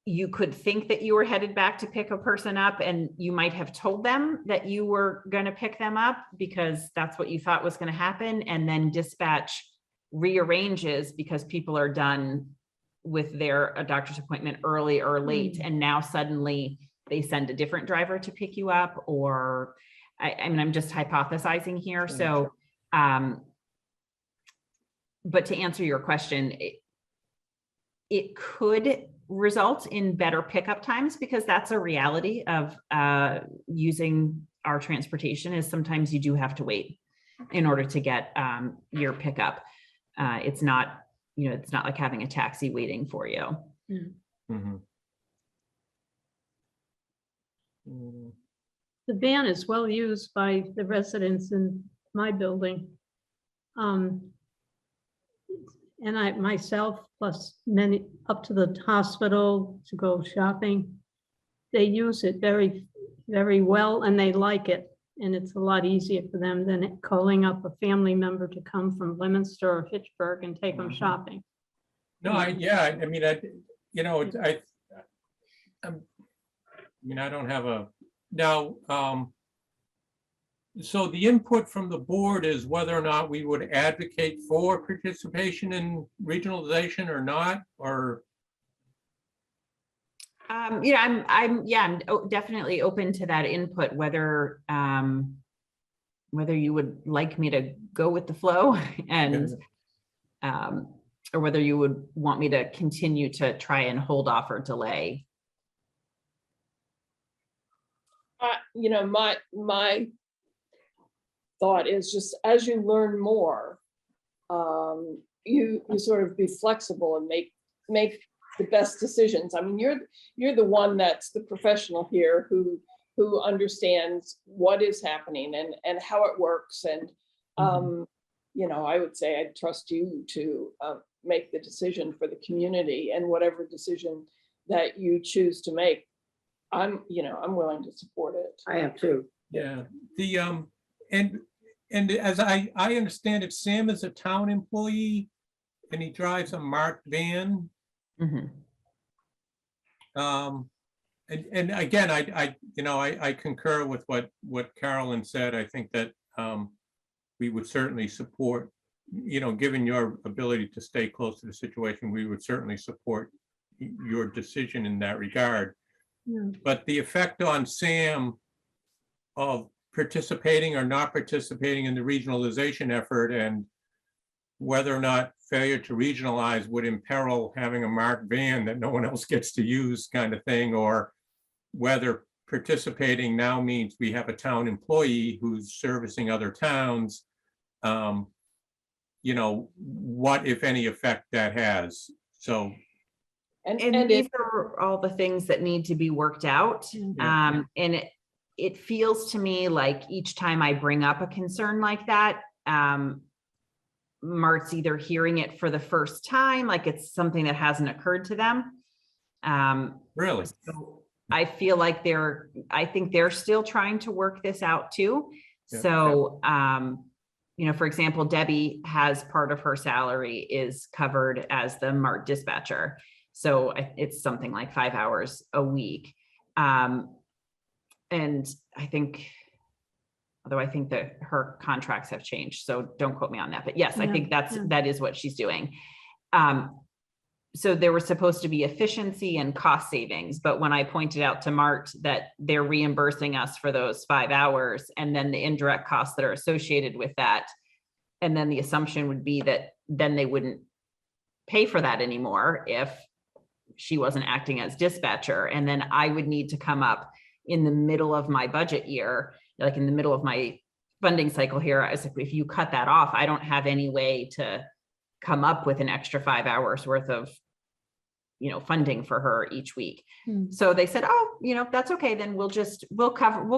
you could think that you were headed back to pick a person up, and you might have told them that you were going to pick them up because that's what you thought was going to happen. And then dispatch rearranges because people are done with their doctor's appointment early or late. And now suddenly they send a different driver to pick you up, or I mean, I'm just hypothesizing here. So, but to answer your question, it could result in better pickup times, because that's a reality of using our transportation, is sometimes you do have to wait in order to get your pickup. It's not, it's not like having a taxi waiting for you. Mhm. The van is well used by the residents in my building. And I myself, plus many up to the hospital to go shopping, they use it very, very well, and they like it. And it's a lot easier for them than calling up a family member to come from Leominster or Fitchburg and take them shopping. No, I mean, I don't have a, now, so the input from the board is whether or not we would advocate for participation in regionalization or not, or? I'm definitely open to that input, whether you would like me to go with the flow and or whether you would want me to continue to try and hold off or delay my thought is just as you learn more, you sort of be flexible and make the best decisions. I mean, you're the one that's the professional here who understands what is happening and how it works. And, I would say I'd trust you to make the decision for the community, and whatever decision that you choose to make, I'm willing to support it. I have too. Yeah, and as I understand it, Sam is a town employee and he drives a marked van. Mhm. And again, I concur with what Carolyn said. I think that we would certainly support, given your ability to stay close to the situation, we would certainly support your decision in that regard. Yeah. But the effect on Sam of participating or not participating in the regionalization effort, and whether or not failure to regionalize would imperil having a marked van that no one else gets to use, kind of thing, or whether participating now means we have a town employee who's servicing other towns, what, if any, effect that has. So, And if these are all the things that need to be worked out. Yeah. And it feels to me like each time I bring up a concern like that, Mart's either hearing it for the first time, like it's something that hasn't occurred to them. really, So I feel like I think they're still trying to work this out too. Yeah. So, for example, Debbie has part of her salary is covered as the MART dispatcher. So it's something like 5 hours a week. And I think, although I think that her contracts have changed, so don't quote me on that, but yes, I think that is what she's doing. So there was supposed to be efficiency and cost savings, but when I pointed out to Mart that they're reimbursing us for those 5 hours and then the indirect costs that are associated with that, and then the assumption would be that then they wouldn't pay for that anymore if she wasn't acting as dispatcher. And then I would need to come up in the middle of my budget year, like in the middle of my funding cycle here. I was like, if you cut that off, I don't have any way to come up with an extra 5 hours worth of, funding for her each week. So they said, oh, that's okay. Then we'll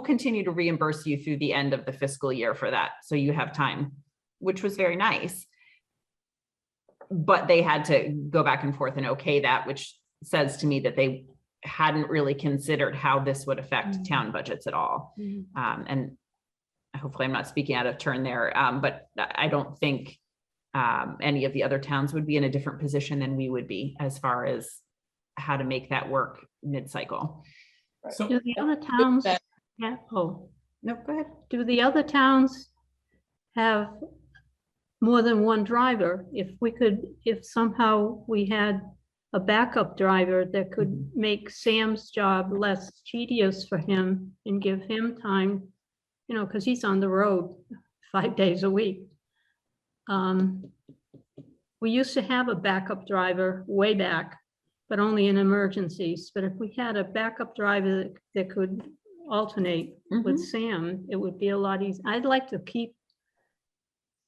continue to reimburse you through the end of the fiscal year for that. So you have time, which was very nice. But they had to go back and forth and okay that, which says to me that they hadn't really considered how this would affect town budgets at all. And hopefully I'm not speaking out of turn there, but I don't think any of the other towns would be in a different position than we would be as far as how to make that work mid-cycle. so Do the other towns, that- No, go ahead. do the other towns have more than one driver? If somehow we had a backup driver that could make Sam's job less tedious for him and give him time, because he's on the road 5 days a week. We used to have a backup driver way back, but only in emergencies. But if we had a backup driver that could alternate with Sam, it would be a lot easier. I'd like to keep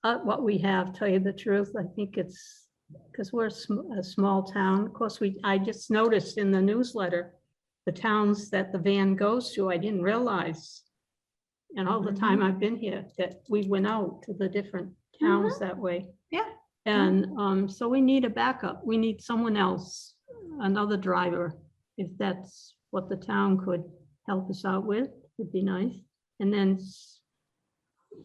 what we have, tell you the truth. I think it's because we're a small town. Of course, I just noticed in the newsletter, the towns that the van goes to, I didn't realize. And all the time I've been here, that we went out to the different towns that way. Yeah. And so we need a backup. We need someone else, another driver, if that's what the town could help us out with, would be nice. And then a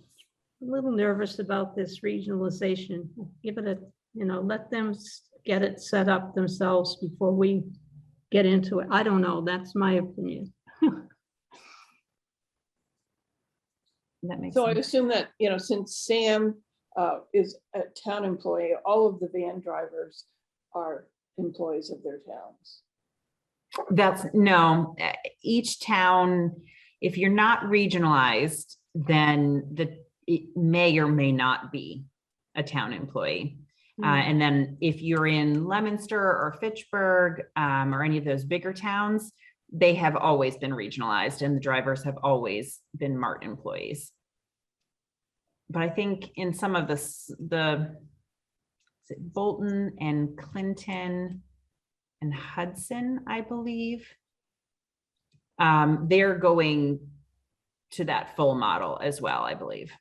little nervous about this regionalization. Give it let them get it set up themselves before we get into it. I don't know. That's my opinion. That makes So I sense. assume that, since Sam is a town employee, all of the van drivers are employees of their towns. No, each town, if you're not regionalized, then it may or may not be a town employee. And then if you're in Leominster or Fitchburg or any of those bigger towns, they have always been regionalized and the drivers have always been MART employees. But I think in some of is it Bolton and Clinton and Hudson, I believe, they're going to that full model as well, I believe.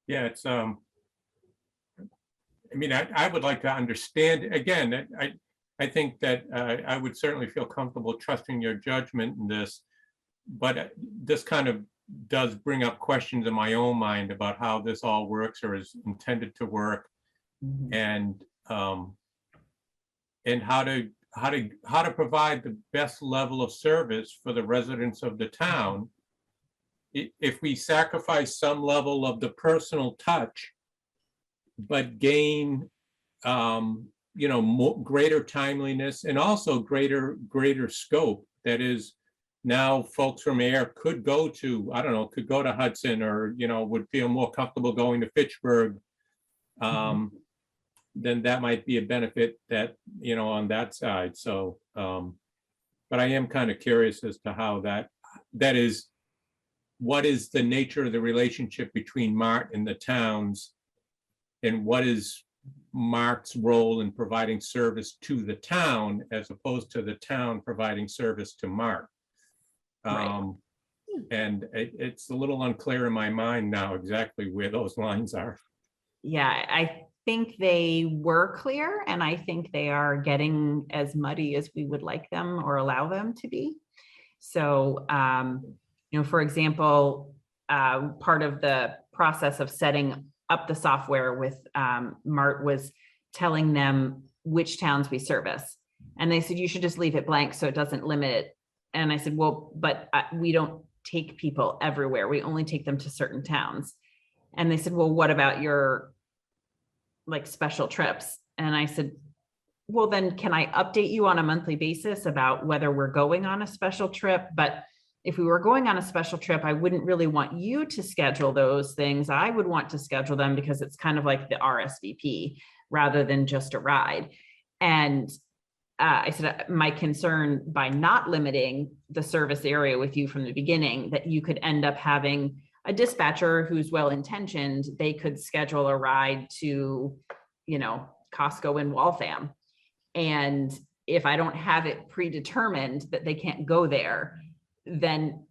Yeah, it's, I mean, I would like to understand, again, I think that I would certainly feel comfortable trusting your judgment in this, but this kind of does bring up questions in my own mind about how this all works or is intended to work, and how to provide the best level of service for the residents of the town. If we sacrifice some level of the personal touch, but gain, greater timeliness and also greater scope. That is, now folks from Ayer could go to, I don't know, could go to Hudson, or, would feel more comfortable going to Fitchburg. Then that might be a benefit that, on that side. So, but I am kind of curious as to how that is, what is the nature of the relationship between MART and the towns, and what is MART's role in providing service to the town as opposed to the town providing service to MART. Right. And it's a little unclear in my mind now exactly where those lines are. Yeah, I think they were clear, and I think they are getting as muddy as we would like them or allow them to be. So, for example, part of the process of setting up the software with MART was telling them which towns we service. And they said, you should just leave it blank so it doesn't limit it. And I said, well, but we don't take people everywhere. We only take them to certain towns. And they said, well, what about your special trips? And I said, well, then can I update you on a monthly basis about whether we're going on a special trip? But if we were going on a special trip, I wouldn't really want you to schedule those things. I would want to schedule them because it's kind of like the RSVP rather than just a ride. And I said, my concern by not limiting the service area with you from the beginning, that you could end up having a dispatcher who's well-intentioned, they could schedule a ride to, Costco in Waltham. And if I don't have it predetermined that they can't go there, then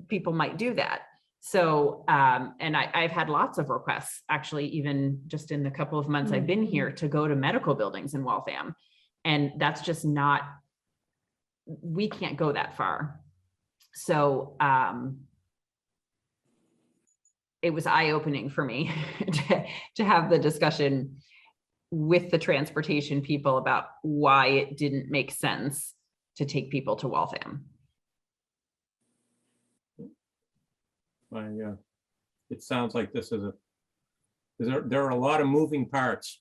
people might do that. So, and I've had lots of requests, actually, even just in the couple of months I've been here, to go to medical buildings in Waltham. And that's just not, we can't go that far. So it was eye-opening for me to have the discussion with the transportation people about why it didn't make sense to take people to Waltham. It sounds like this is there are a lot of moving parts.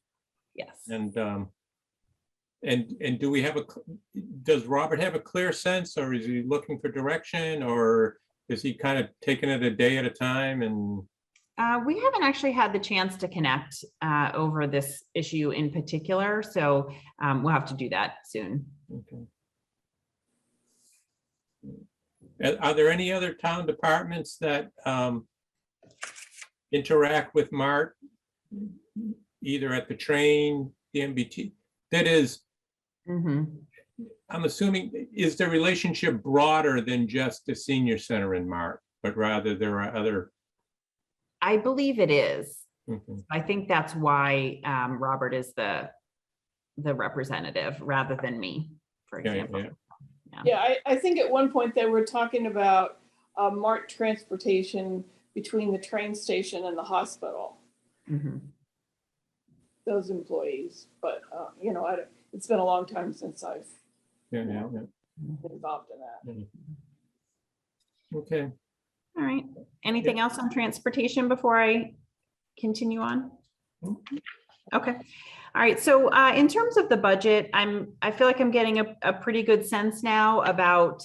Yes. And do we have does Robert have a clear sense, or is he looking for direction, or is he kind of taking it a day at a time? And we haven't actually had the chance to connect over this issue in particular, so we'll have to do that soon. Okay. Are there any other town departments that interact with MART, either at the train, the MBT? That is, I'm assuming, is the relationship broader than just the senior center in MART, but rather there are other? I believe it is. I think that's why Robert is the representative rather than me, for example. Yeah, I think at one point they were talking about MART transportation between the train station and the hospital. Those employees, but it's been a long time since I've been involved in that. Okay. All right. Anything else on transportation before I continue on? Okay. All right. So in terms of the budget, I feel like I'm getting a pretty good sense now about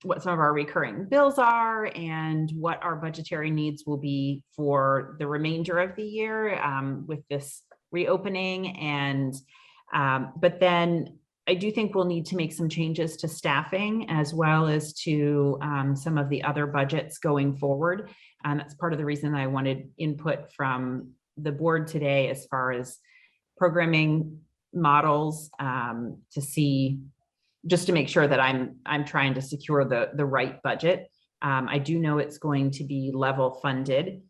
what some of our recurring bills are and what our budgetary needs will be for the remainder of the year with this reopening. And but then I do think we'll need to make some changes to staffing as well as to some of the other budgets going forward. And that's part of the reason I wanted input from the board today as far as programming models to see, just to make sure that I'm trying to secure the right budget. I do know it's going to be level funded.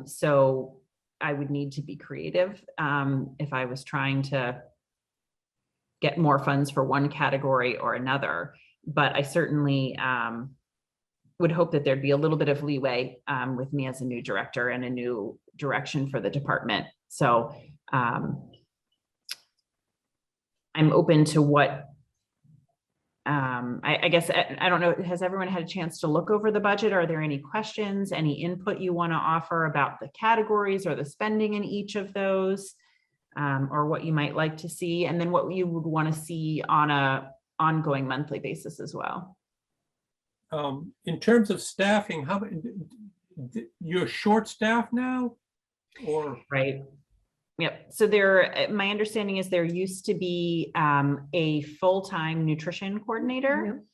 So I would need to be creative if I was trying to get more funds for one category or another. But I certainly would hope that there'd be a little bit of leeway with me as a new director and a new direction for the department. So I'm open to what, I guess, I don't know, has everyone had a chance to look over the budget? Are there any questions, any input you want to offer about the categories or the spending in each of those? Or what you might like to see, and then what you would want to see on a ongoing monthly basis as well. In terms of staffing, how you're short staffed now, or? Right. Yep. So there, my understanding is there used to be a full-time nutrition coordinator, Yep.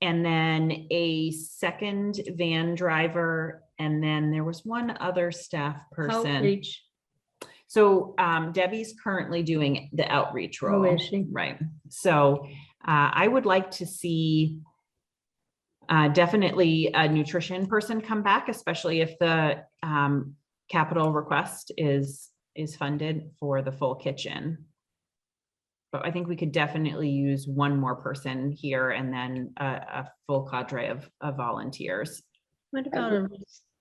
and then a second van driver, and then there was one other staff person. Outreach. So Debbie's currently doing the outreach role. Oh, is she? Right. So I would like to see definitely a nutrition person come back, especially if the capital request is funded for the full kitchen. But I think we could definitely use one more person here and then a full cadre of volunteers. What about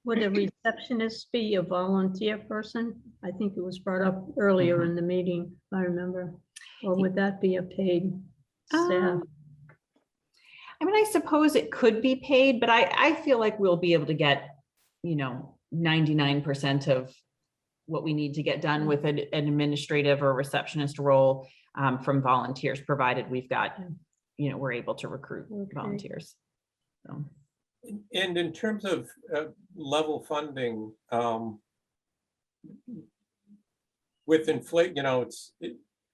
would a receptionist be a volunteer person? I think it was brought up earlier in the meeting, if I remember. Or would that be a paid staff? I mean, I suppose it could be paid, but I feel like we'll be able to get, 99% of what we need to get done with an administrative or receptionist role from volunteers, provided we've got, we're able to recruit volunteers. So. And in terms of level funding, with inflation,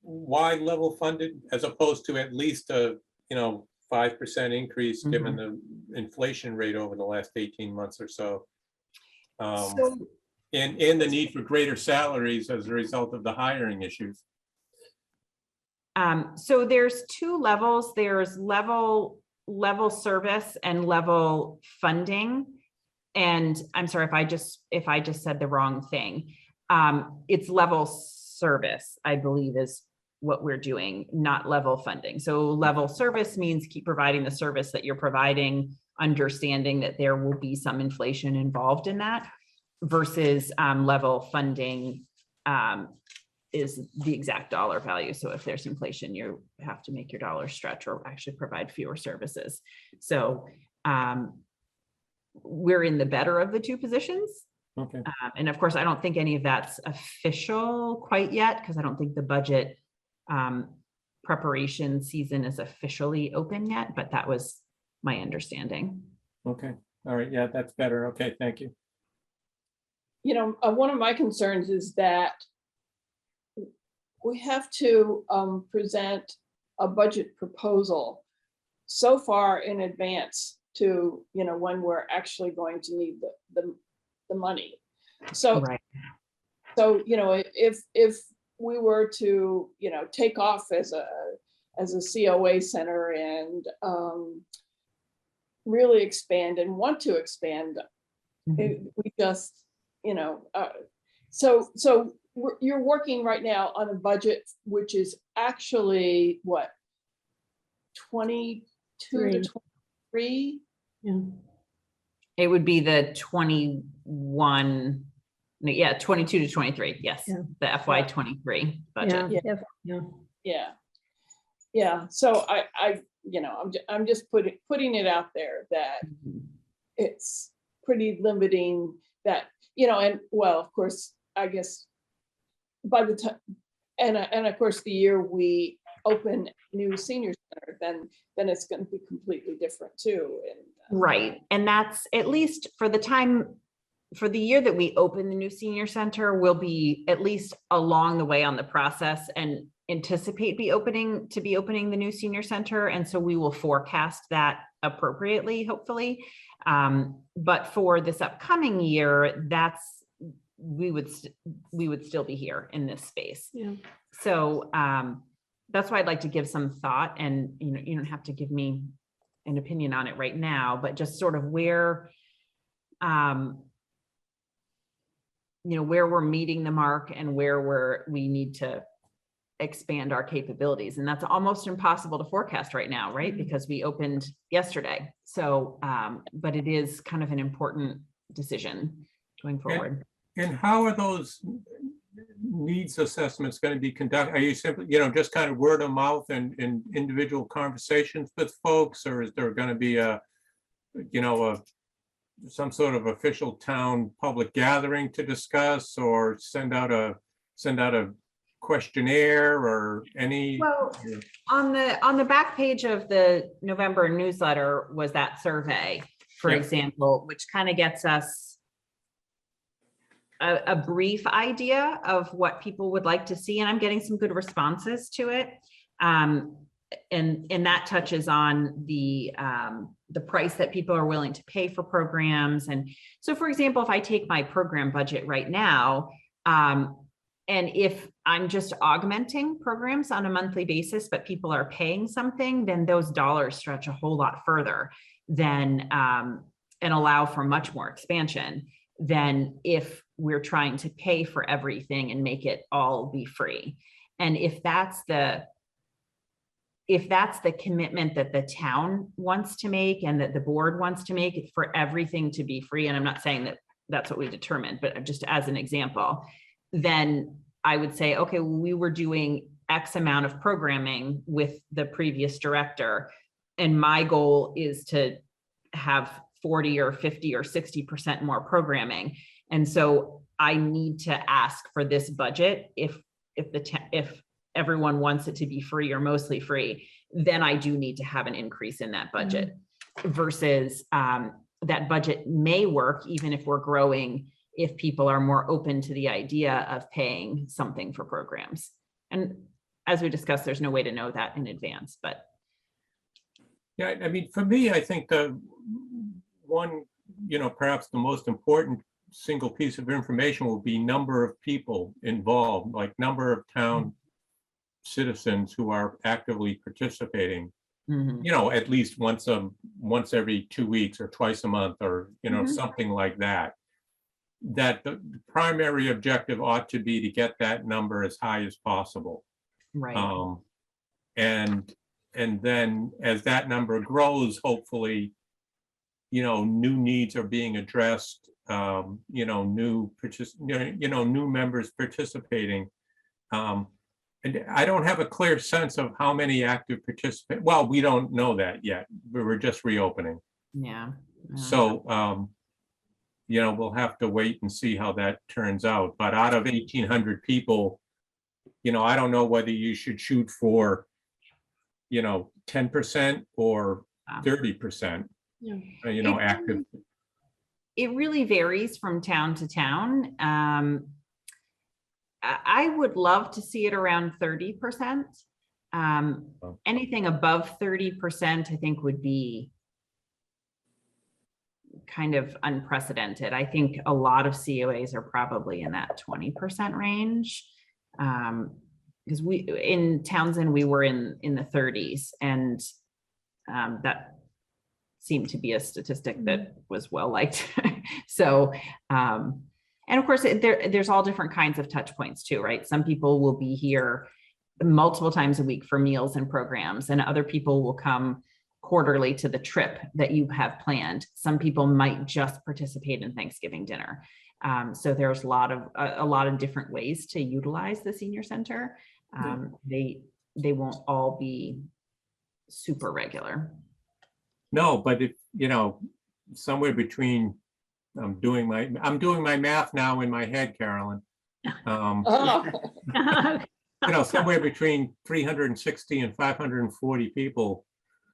why level funded as opposed to at least a 5% increase given the inflation rate over the last 18 months or so, and the need for greater salaries as a result of the hiring issues. So there's two levels. There's level service and level funding. And I'm sorry if I just said the wrong thing. It's level service, I believe, is what we're doing, not level funding. So level service means keep providing the service that you're providing, understanding that there will be some inflation involved in that, versus level funding is the exact dollar value. So if there's inflation, you have to make your dollar stretch or actually provide fewer services. So we're in the better of the two positions. Okay. And of course, I don't think any of that's official quite yet, because I don't think the budget preparation season is officially open yet, but that was my understanding. Okay. All right. Yeah, that's better. Okay. Thank you. One of my concerns is that we have to present a budget proposal so far in advance to, when we're actually going to need the money. So, Right. So, if we were to, take off as a COA center and really expand and want to expand, we just, so you're working right now on a budget which is actually what, 22 to 23? Yeah. It would be the 21, yeah, 22 to 23. Yes, Yeah. the FY 23 budget. Yeah. So I'm just putting it out there that it's pretty limiting that, and well, of course, I guess by the time, and of course, the year we open new senior center, then it's going to be completely different too. And Right. And that's, at least for the year that we open the new senior center, will be at least along the way on the process. And anticipate be opening the new senior center. And so we will forecast that appropriately, hopefully. But for this upcoming year, we would still be here in this space. Yeah. So that's why I'd like to give some thought, and you don't have to give me an opinion on it right now, but just sort of where where we're meeting the mark and where we need to expand our capabilities. And that's almost impossible to forecast right now, right? Because we opened yesterday. So, but it is kind of an important decision going forward. And how are those needs assessments going to be conducted? Are you simply, just kind of word of mouth and individual conversations with folks, or is there going to be some sort of official town public gathering to discuss, or send out a questionnaire or any? Well, on the back page of the November newsletter was that survey, for Yeah. example, which kind of gets us a brief idea of what people would like to see, and I'm getting some good responses to it. And that touches on the price that people are willing to pay for programs. And so, for example, if I take my program budget right now, and if I'm just augmenting programs on a monthly basis, but people are paying something, then those dollars stretch a whole lot further than and allow for much more expansion than if we're trying to pay for everything and make it all be free. And if that's the commitment that the town wants to make and that the board wants to make, for everything to be free, and I'm not saying that that's what we determined, but just as an example, then I would say, okay, we were doing X amount of programming with the previous director, and my goal is to have 40 or 50 or 60% more programming. And so I need to ask for this budget. If everyone wants it to be free or mostly free, then I do need to have an increase in that budget. Versus that budget may work even if we're growing, if people are more open to the idea of paying something for programs. And as we discussed, there's no way to know that in advance, but. Yeah, I mean, for me, I think the one, perhaps the most important single piece of information will be number of people involved, like number of town citizens who are actively participating, at least once every 2 weeks or twice a month, or, something like that. That the primary objective ought to be to get that number as high as possible. Right. And then as that number grows, hopefully, new needs are being addressed, new members participating. And I don't have a clear sense of how many active participants. Well, we don't know that yet. We're just reopening. Yeah. So, we'll have to wait and see how that turns out. But out of 1,800 people, I don't know whether you should shoot for, 10% or 30%, active. It really varies from town to town. I would love to see it around 30%. Anything above 30%, I think, would be kind of unprecedented. I think a lot of COAs are probably in that 20% range. Because in Townsend, we were in the 30s, and that seemed to be a statistic that was well liked. So, and of course, there's all different kinds of touch points too, right? Some people will be here multiple times a week for meals and programs, and other people will come quarterly to the trip that you have planned. Some people might just participate in Thanksgiving dinner. So there's a lot of different ways to utilize the senior center. They won't all be super regular. No, but if, somewhere between, I'm doing my math now in my head, Carolyn. Somewhere between 360 and 540 people,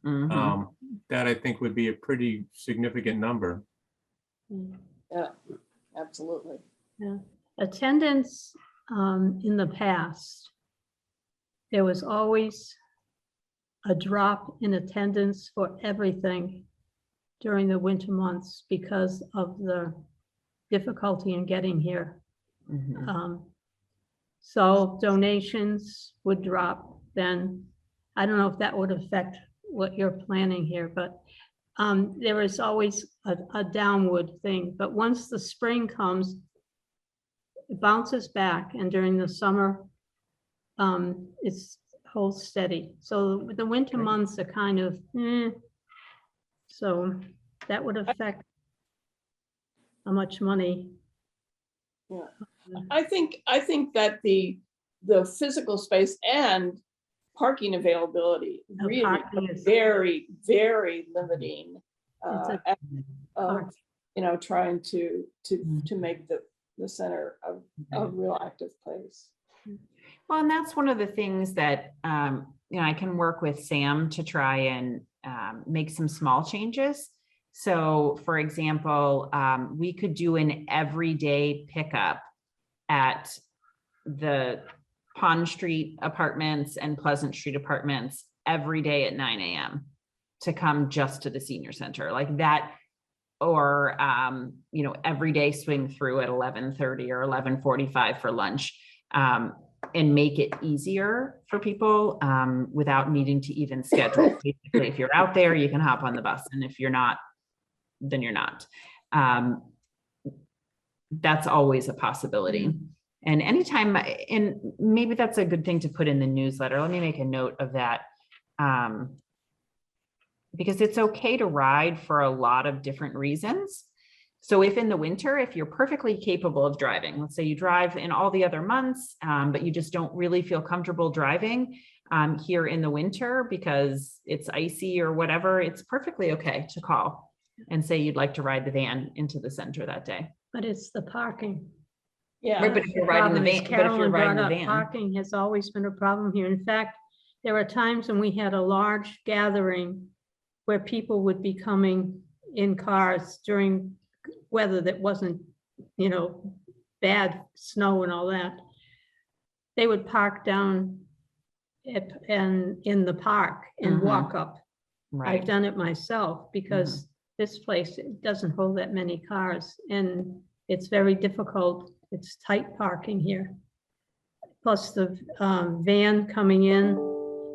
that I think would be a pretty significant number. Yeah, absolutely. Yeah. Attendance in the past there was always a drop in attendance for everything during the winter months because of the difficulty in getting here. Mhm. So donations would drop then. I don't know if that would affect what you're planning here, but there is always a downward thing. But once the spring comes, it bounces back, and during the summer, it's holds steady. So the winter Great. months are kind of, so that would affect how much money. I think that the physical space and parking availability The really parking are is- very, very limiting. It's a- Of, trying to make the center a real active place. Well, and that's one of the things that, I can work with Sam to try and make some small changes. So for example, we could do an everyday pickup at the Pond Street Apartments and Pleasant Street Apartments every day at 9 a.m. to come just to the senior center like that. Or, every day swing through at 11:30 or 11:45 for lunch. And make it easier for people without needing to even schedule. Basically, if you're out there, you can hop on the bus, and if you're not, then you're not. That's always a possibility. And anytime, and maybe that's a good thing to put in the newsletter. Let me make a note of that. Because it's okay to ride for a lot of different reasons. So if in the winter, if you're perfectly capable of driving, let's say you drive in all the other months, but you just don't really feel comfortable driving here in the winter because it's icy or whatever, it's perfectly okay to call and say you'd like to ride the van into the center that day. But it's the parking. Yeah. Right, but if you're riding the Problem is van, but if you're Carolyn riding brought the up van. Parking has always been a problem here. In fact, there are times when we had a large gathering where people would be coming in cars during weather that wasn't, bad snow and all that. They would park down and in the park and Mhm. walk up. I've Right. done it myself because this place it doesn't hold that many cars and it's very difficult. It's tight parking here. Plus the van coming in.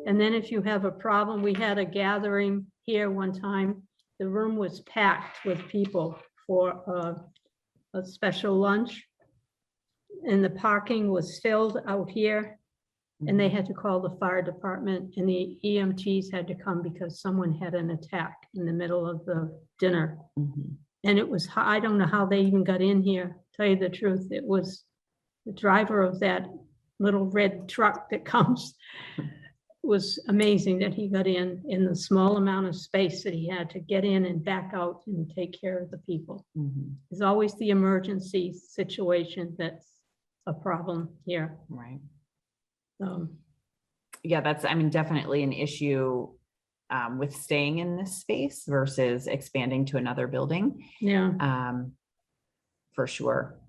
And then if you have a problem, we had a gathering here one time. The room was packed with people for a special lunch. And the parking was filled out here. And they had to call the fire department and the EMTs had to come because someone had an attack in the middle of the dinner. Mhm. And it was, I don't know how they even got in here, tell you the truth. It was the driver of that little red truck that comes. It was amazing that he got in the small amount of space that he had to get in and back out and take care of the people. Mhm. There's always the emergency situation that's a problem here. Right. Yeah, That's, definitely an issue with staying in this space versus expanding to another building, for sure.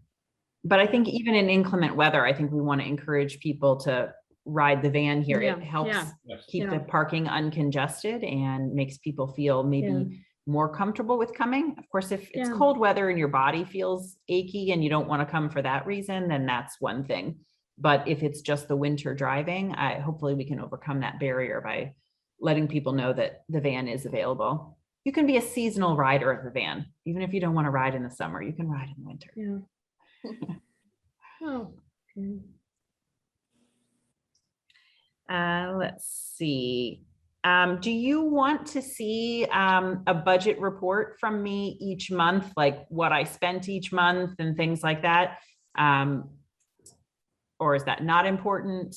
But I think even in inclement weather, I think we want to encourage people to ride the van here. Yeah, It helps yeah. keep the parking uncongested and makes people feel maybe more comfortable with coming. Of course, if it's Yeah. cold weather and your body feels achy and you don't want to come for that reason, then that's one thing. But if it's just the winter driving, hopefully we can overcome that barrier by letting people know that the van is available. You can be a seasonal rider of the van. Even if you don't want to ride in the summer, you can ride in the winter. yeah. Oh, okay. Let's see. Do you want to see a budget report from me each month, like what I spent each month and things like that? Or is that not important?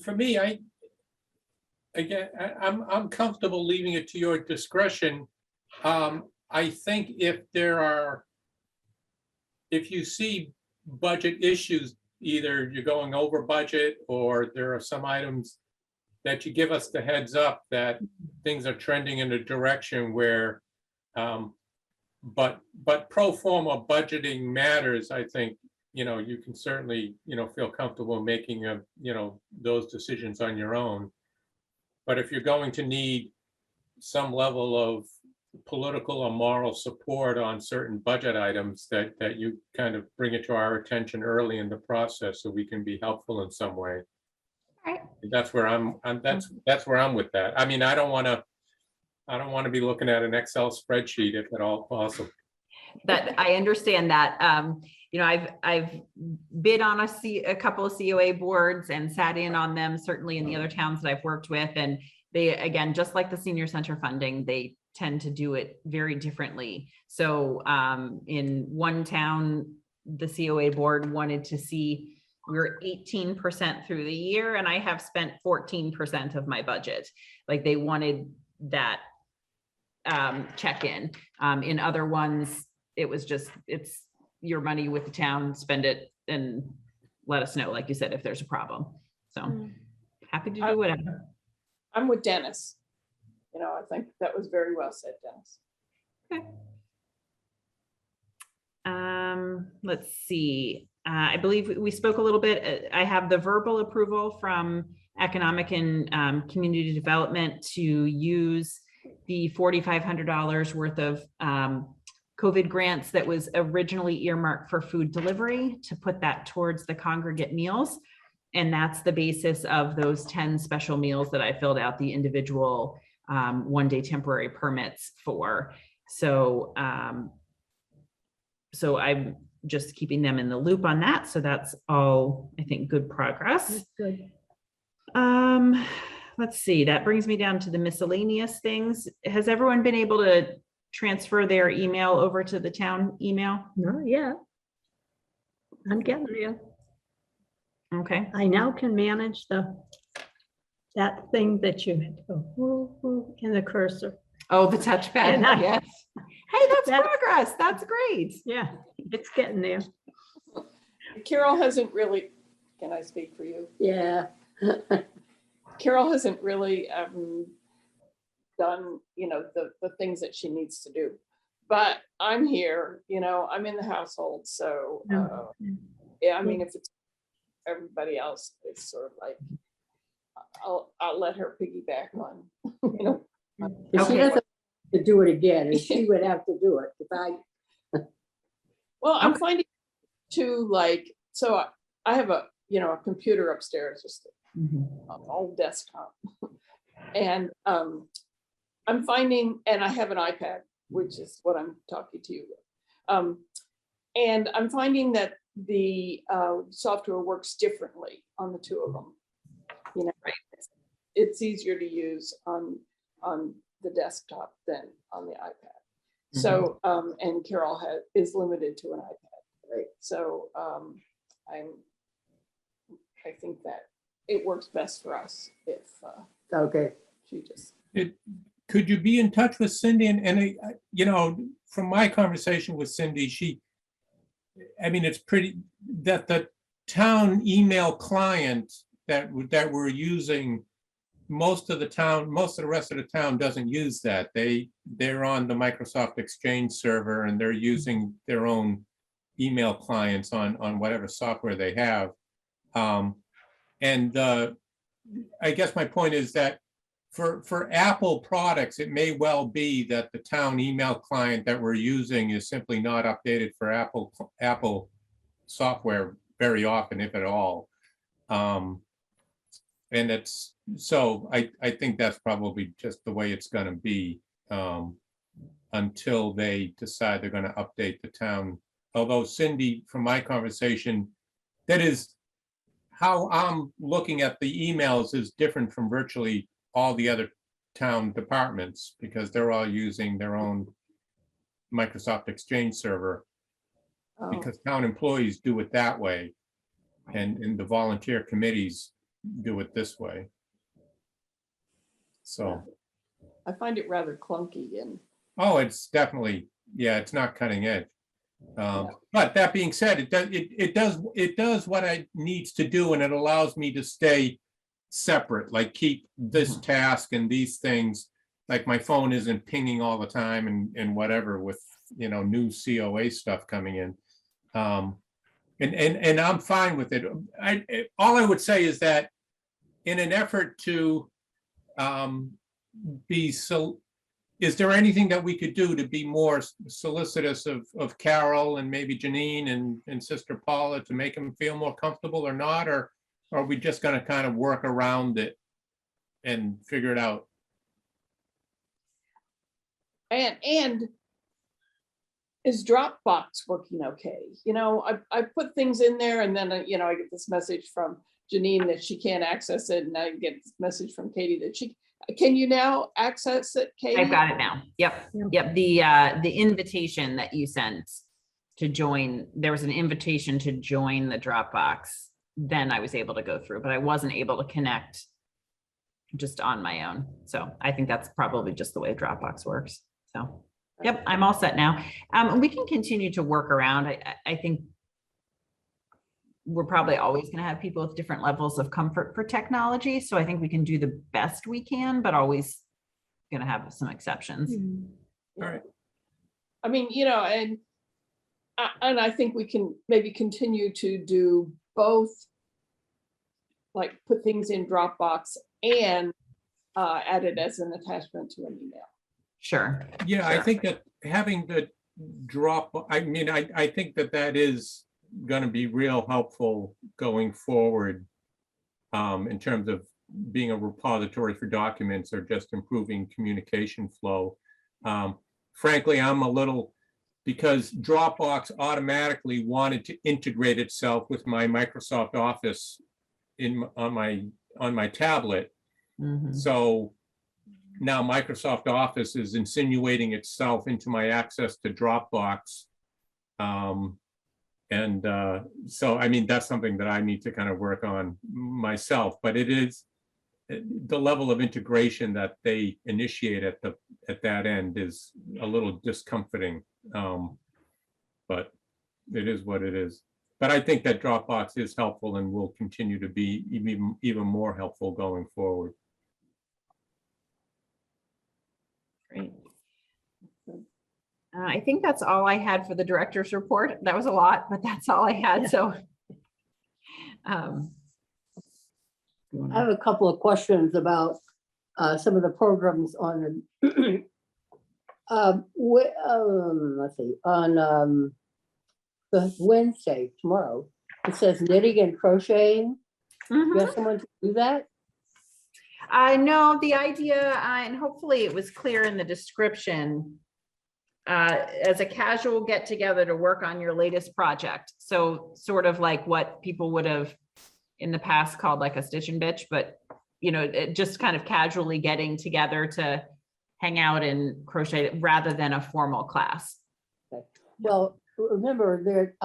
For me, I'm comfortable leaving it to your discretion. I think if you see budget issues, either you're going over budget or there are some items that you give us the heads up that things are trending in a direction where, but pro forma budgeting matters, I think, you can certainly, feel comfortable making those decisions on your own. But if you're going to need some level of political or moral support on certain budget items, that you kind of bring it to our attention early in the process so we can be helpful in some way. Right. That's where that's where I'm with that. I mean, I don't want to be looking at an Excel spreadsheet if at all possible. That I understand that. I've bid on a couple of COA boards and sat in on them, certainly in the other towns that I've worked with. And they, again, just like the senior center funding, they tend to do it very differently. So in one town, the COA board wanted to see we're 18% through the year, and I have spent 14% of my budget. Like, they wanted that check-in. In other ones, it was just, it's your money with the town, spend it and let us know, like you said, if there's a problem. So happy to do whatever. I'm with Dennis. I think that was very well said, Dennis. Okay. Let's see. I believe we spoke a little bit. I have the verbal approval from Economic and Community Development to use the $4,500 worth of COVID grants that was originally earmarked for food delivery, to put that towards the congregate meals. And that's the basis of those 10 special meals that I filled out the individual one-day temporary permits for. So, so I'm just keeping them in the loop on that. So that's all, I think, good progress. That's good. Let's see, that brings me down to the miscellaneous things. Has everyone been able to transfer their email over to the town email? No, yeah. I'm getting there. Okay. I now can manage that thing that you had to go woo, woo, in the cursor. Oh, the touchpad. And I- Yes. Hey, that's That- progress. That's great. Yeah, it's getting there. Carol hasn't really, can I speak for you? Yeah. Carol hasn't really done, the things that she needs to do. But I'm here, I'm in the household. So, yeah, I mean, if it's everybody else, it's sort of like, I'll let her piggyback on, If she Okay. doesn't have to do it again, and she would have to do it. If Well, I'm Okay. finding too, like, so I have a computer upstairs, just an old desktop. And I'm finding, and I have an iPad, which is what I'm talking to you with. And I'm finding that the software works differently on the two of them. It's easier to use on the desktop than on the iPad. So, and Carol is limited to an iPad, right? So I think that it works best for us if okay. she just. Could you be in touch with Cindy? And from my conversation with Cindy, it's pretty, that the town email client that we're using, most of the rest of the town doesn't use that. They're on the Microsoft Exchange server, and they're using their own email clients on whatever software they have. And I guess my point is that for Apple products, it may well be that the town email client that we're using is simply not updated for Apple software very often, if at all. And it's, so I think that's probably just the way it's going to be until they decide they're going to update the town. Although Cindy, from my conversation, that is how I'm looking at the emails is different from virtually all the other town departments, because they're all using their own Microsoft Exchange server, because town employees do it that way, and the volunteer committees do it this way. So, I find it rather clunky and. oh, it's definitely, yeah, it's not cutting edge. But that being said, it does what it needs to do, and it allows me to stay separate, like keep this task and these things, like my phone isn't pinging all the time and whatever with new COA stuff coming in. And I'm fine with it. All I would say is that in an effort to is there anything that we could do to be more solicitous of Carol and maybe Janine and Sister Paula to make them feel more comfortable or not? Or are we just going to kind of work around it and figure it out? And is Dropbox working okay? You know, I put things in there and then, you know, I get this message from Janine that she can't access it. And I get this message from Katie that can you now access it, Katie? I've got it now. Yep. Yep. The invitation that you sent to join, there was an invitation to join the Dropbox. Then I was able to go through, but I wasn't able to connect just on my own. So I think that's probably just the way Dropbox works. So, yep, I'm all set now. We can continue to work around. I think we're probably always going to have people with different levels of comfort for technology. So I think we can do the best we can, but always going to have some exceptions. All right. I mean, you know, and I think we can maybe continue to do both, like put things in Dropbox and add it as an attachment to an email. Sure. Yeah, I think that having the I think that is going to be real helpful going forward in terms of being a repository for documents or just improving communication flow. Frankly, I'm a little, because Dropbox automatically wanted to integrate itself with my Microsoft Office on my tablet. Mhm. So now Microsoft Office is insinuating itself into my access to Dropbox. So, I mean, that's something that I need to kind of work on myself, but it is the level of integration that they initiate at that end is a little discomforting. But it is what it is. But I think that Dropbox is helpful and will continue to be even more helpful going forward. Great. I think that's all I had for the director's report. That was a lot, but that's all I had. So, I have a couple of questions about some of the programs on, let's see, on the Wednesday, tomorrow. It says knitting and crocheting. You have someone to do that? I know the idea, and hopefully it was clear in the description, as a casual get together to work on your latest project. So sort of like what people would have in the past called like a stitch and bitch, but you know, just kind of casually getting together to hang out and crochet rather than a formal class. Okay. Well, remember there,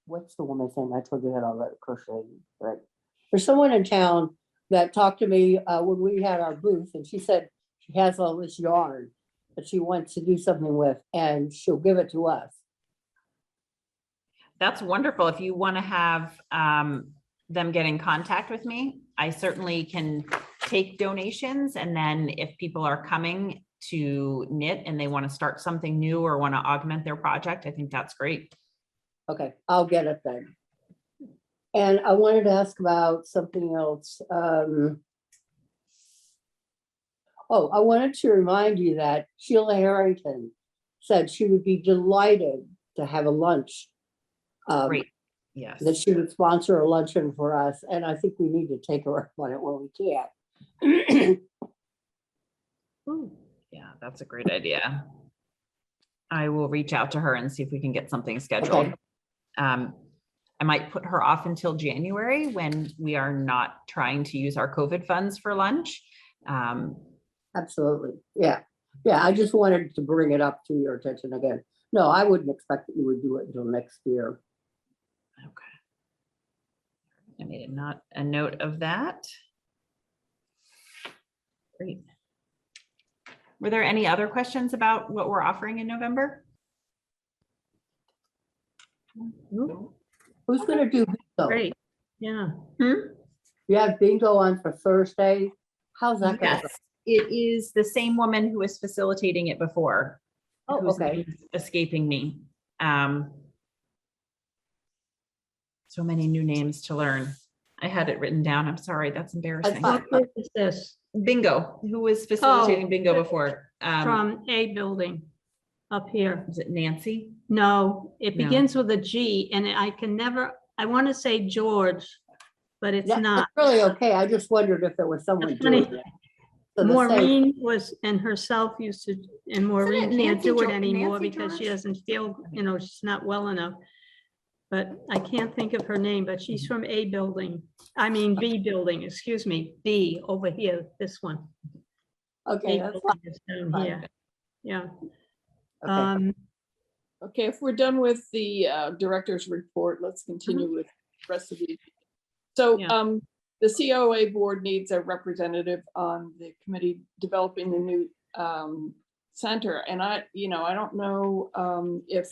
what's the woman's name? I told you that already, crocheting, right? There's someone in town that talked to me when we had our booth, and she said she has all this yarn that she wants to do something with, and she'll give it to us. That's wonderful. If you want to have them get in contact with me, I certainly can take donations. And then if people are coming to knit and they want to start something new or want to augment their project, I think that's great. Okay, I'll get it then. And I wanted to ask about something else. Oh, I wanted to remind you that Sheila Harrington said she would be delighted to have a lunch. Great. Yes. That she would sponsor a luncheon for us, and I think we need to take her up on it when we can. Yeah, that's a great idea. I will reach out to her and see if we can get something scheduled. Okay. I might put her off until January when we are not trying to use our COVID funds for lunch. Absolutely. Yeah. Yeah. I just wanted to bring it up to your attention again. No, I wouldn't expect that you would do it until next year. Okay. I made a note of that. Great. Were there any other questions about what we're offering in November? Who's going to do bingo? Great, yeah. You have bingo on for Thursday. How's that going? Yes, it is the same woman who was facilitating it before. Oh, whose okay. name is escaping me. So many new names to learn. I had it written down. I'm sorry, that's embarrassing. That's What group is this? Bingo, who was facilitating Oh, bingo before? From A building up here. Was it Nancy? No, it No. begins with a G and I can never, I want to say George, but it's That's not. really okay. I just wondered if there was someone That's funny. doing it. So the same- Maureen was, and herself used to, and Maureen can't Nancy do it Jo- anymore Nancy because she George? doesn't feel, she's not well enough. But I can't think of her name, but she's from A building. I mean, B building, excuse me, B over here, this one. Okay, A that's building is down fine. here. Yeah. fine. Okay. Okay, if we're done with the director's report, let's continue with the rest of the. So Yeah. the COA board needs a representative on the committee developing the new center. And I don't know if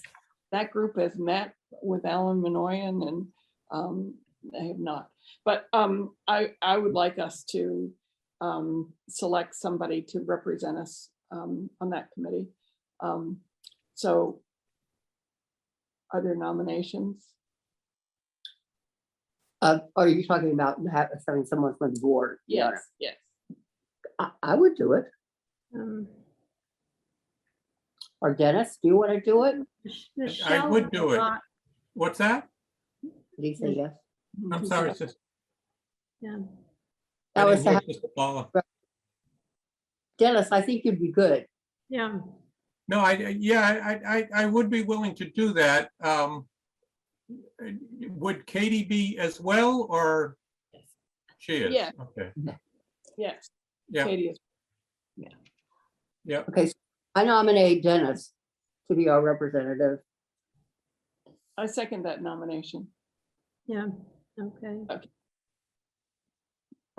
that group has met with Alan Minoyan, and they have not. But I would like us to select somebody to represent us on that committee. So are there nominations? Are you talking about having someone from the board? Yeah. Yes. I would do it. Um, Or Dennis, do you want to do it? Michelle would do it. Rock- What's that? Did he say yes? I'm sorry, sister. Yeah. That I was didn't to hear Sister Paula. Dennis, I think you'd be good. Yeah, No, I would be willing to do that. Would Katie be as well, or she is? Yeah. Okay, Yes. yeah, Katie is. yeah. Okay, so I nominate Dennis to be our representative. I second that nomination. yeah, okay. I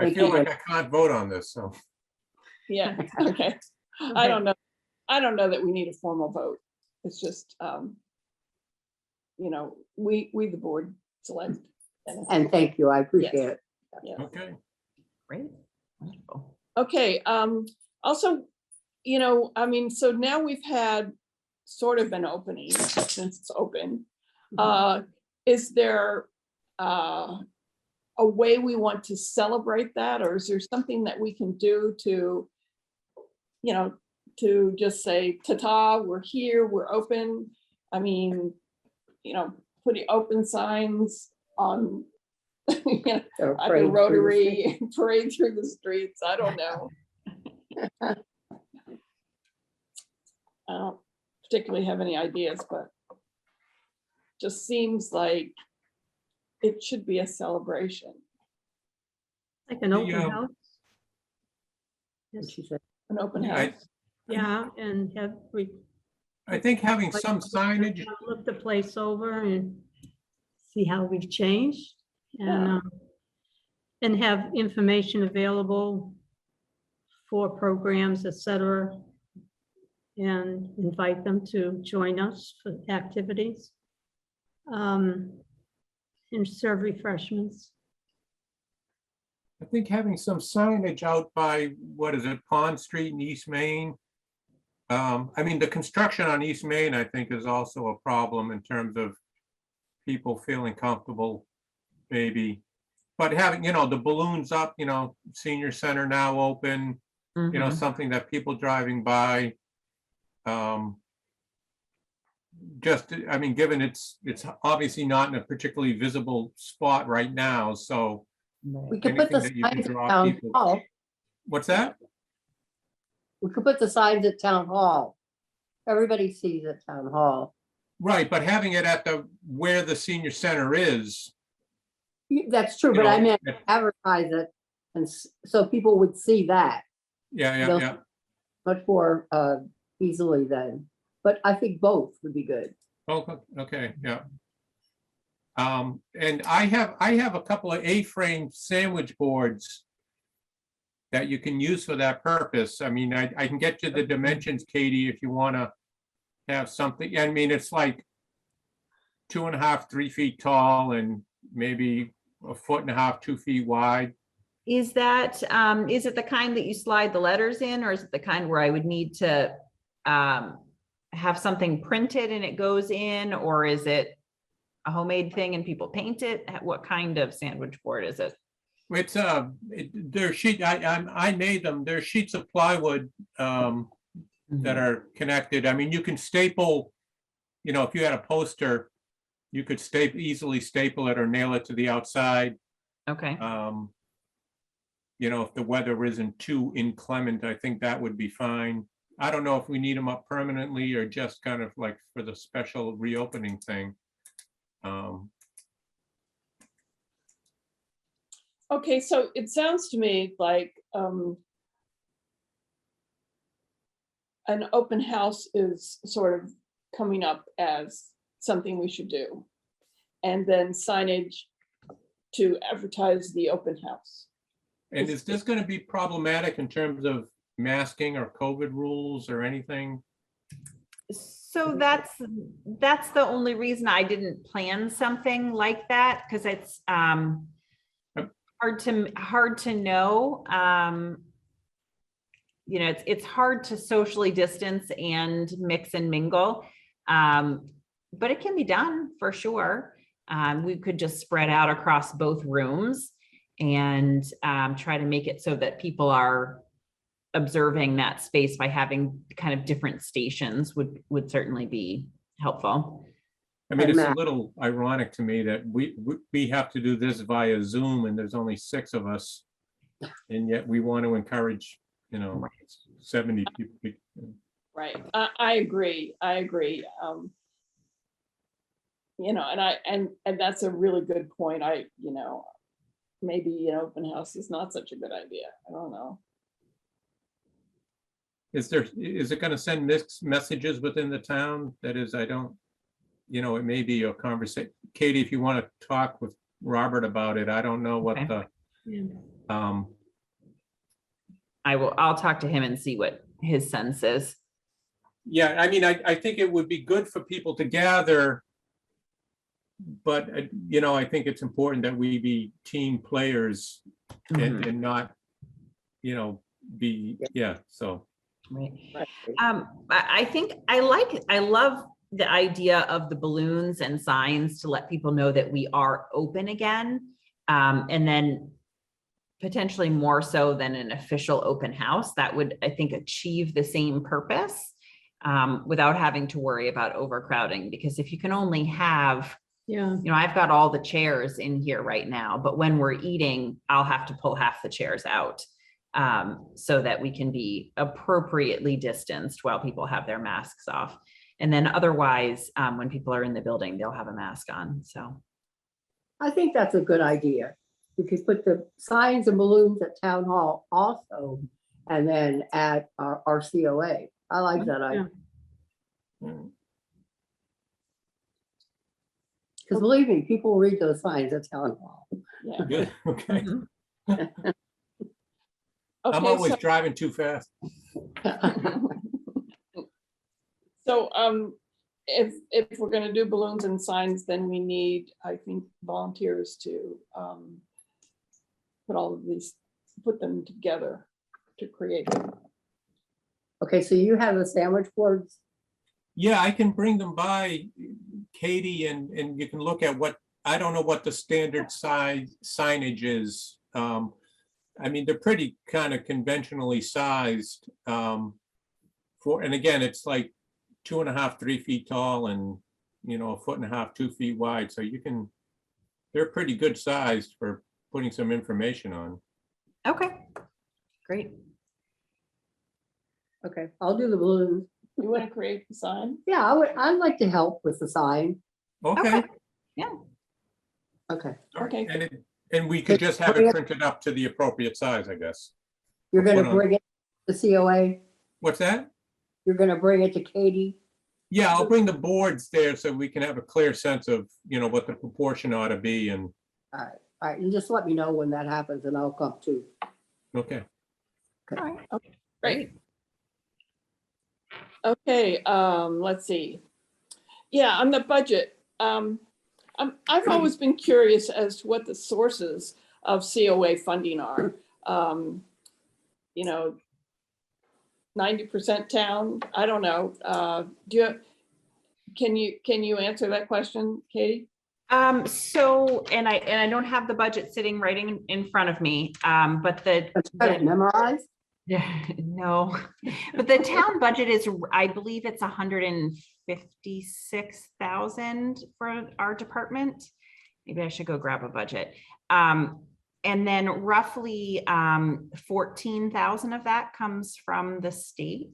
Thank feel you, like I can't vote on this, so. Yeah, okay. I don't know. I don't know that we need a formal vote. It's just, we the board select. Dennis. And thank you, I appreciate it. Okay. Great. Wonderful. Okay, also, so now we've had sort of an opening since it's open. Is there a way we want to celebrate that, or is there something that we can do to, to just say, ta-ta, we're here, we're open? I mean, putting open signs on Or like parade a through the rotary parade through the streets. I don't know. I don't particularly have any ideas, but just seems like it should be a celebration. Like an open Yeah. house. What Yes, she said. An open Yeah, I- house. yeah, and have, we I think having some signage, look the place over and see how we've changed. Yeah. And have information available for programs, et cetera. And invite them to join us for activities. And serve refreshments. I think having some signage out by, what is it, Pond Street in East Main. I mean, the construction on East Main, I think, is also a problem in terms of people feeling comfortable, maybe. But having, the balloons up, senior center now open, Mhm. something that people driving by. Just, I mean, given it's obviously not in a particularly visible spot right now, so We could put the anything that you can signs at draw town people. hall. What's that? We could put the signs at town hall. Everybody sees at town hall. Right, but having it at where the senior center is. That's true, you but I know, meant advertise it, and so people would see that Yeah, They'll- yeah. much more easily then. But I think both would be good. Oh, okay, yeah. And I have a couple of A-frame sandwich boards that you can use for that purpose. I mean, I can get you the dimensions, Katie, if you want to have something. I mean, it's like 2.5, 3 feet tall and maybe 1.5 feet, 2 feet wide. Is that, is it the kind that you slide the letters in, or is it the kind where I would need to have something printed and it goes in, or is it a homemade thing and people paint it? What kind of sandwich board is it? It's, they're sheet, I made them, they're sheets of plywood, that are connected. I mean, you can staple, you know, if you had a poster, you could easily staple it or nail it to the outside. Okay, You know, if the weather isn't too inclement, I think that would be fine. I don't know if we need them up permanently or just kind of like for the special reopening thing. Okay, so it sounds to me like an open house is sort of coming up as something we should do. And then signage to advertise the open house. And is this going to be problematic in terms of masking or COVID rules or anything? so that's the only reason I didn't plan something like that, because it's hard to know. You know, it's hard to socially distance and mix and mingle. But it can be done for sure. We could just spread out across both rooms and try to make it so that people are observing that space by having kind of different stations would certainly be helpful. I mean, it's a little ironic to me that we have to do this via Zoom and there's only 6 of us. And yet we want to encourage, you know, 70 people. Right, I agree. You know, and that's a really good point. You know, maybe an open house is not such a good idea. I don't know. Is it going to send mixed messages within the town? That is, I don't, you know, it may be a conversation. Katie, if you want to talk with Robert about it, I don't know what Okay. the, I'll talk to him and see what his sense is. yeah, I mean, I think it would be good for people to gather. But, you know, I think it's important that we be team players and not, you know, so. Right. Right. I think I love the idea of the balloons and signs to let people know that we are open again. And then potentially more so than an official open house that would, I think, achieve the same purpose without having to worry about overcrowding. Because if you can only have, Yeah, you know, I've got all the chairs in here right now, but when we're eating, I'll have to pull half the chairs out so that we can be appropriately distanced while people have their masks off. And then otherwise, when people are in the building, they'll have a mask on, so. I think that's a good idea. We could put the signs and balloons at Town Hall also, and then at our COA. I like that idea. Because believe me, people read those signs at Town Hall. Yeah. Good, okay. I'm Okay, always driving too fast. so if we're gonna do balloons and signs, then we need, I think, volunteers to put them together to create them. Okay, so you have the sandwich boards? Yeah, I can bring them by, Katie, and you can look at what, I don't know what the standard size signage is. I mean, they're pretty kind of conventionally sized. And again, it's like 2.5, 3 feet tall and, you know, 1.5 feet, 2 feet wide. So they're pretty good sized for putting some information on. Okay, great. Okay, I'll do the balloons. You want to create the sign? Yeah, I'd like to help with the sign. Okay. Yeah. Okay, Okay. And we could just have it printed up to the appropriate size, I guess. you're Put gonna on- bring it to COA? What's that? You're gonna bring it to Katie? Yeah, I'll bring the boards there so we can have a clear sense of, you know, what the proportion ought to be and, All right, and just let me know when that happens and I'll come too. okay. All right. Great. Okay, let's see. Yeah, on the budget, I've always been curious as to what the sources of COA funding are. You know, 90% town, I don't know. Can you answer that question, Katie? So, and I don't have the budget sitting right in front of me, but Got it memorized? yeah, no, but the town budget is, I believe it's 156,000 for our department. Maybe I should go grab a budget. And then roughly 14,000 of that comes from the state.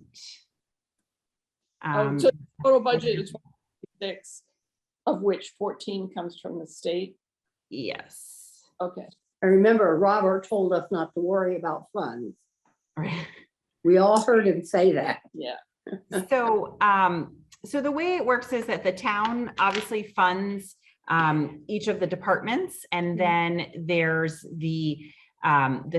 So total budget is 6, of which 14 comes from the state. Yes. Okay. And remember, Robert told us not to worry about funds. Right. We all heard him say that. Yeah. So, so the way it works is that the town obviously funds each of the departments, and then there's the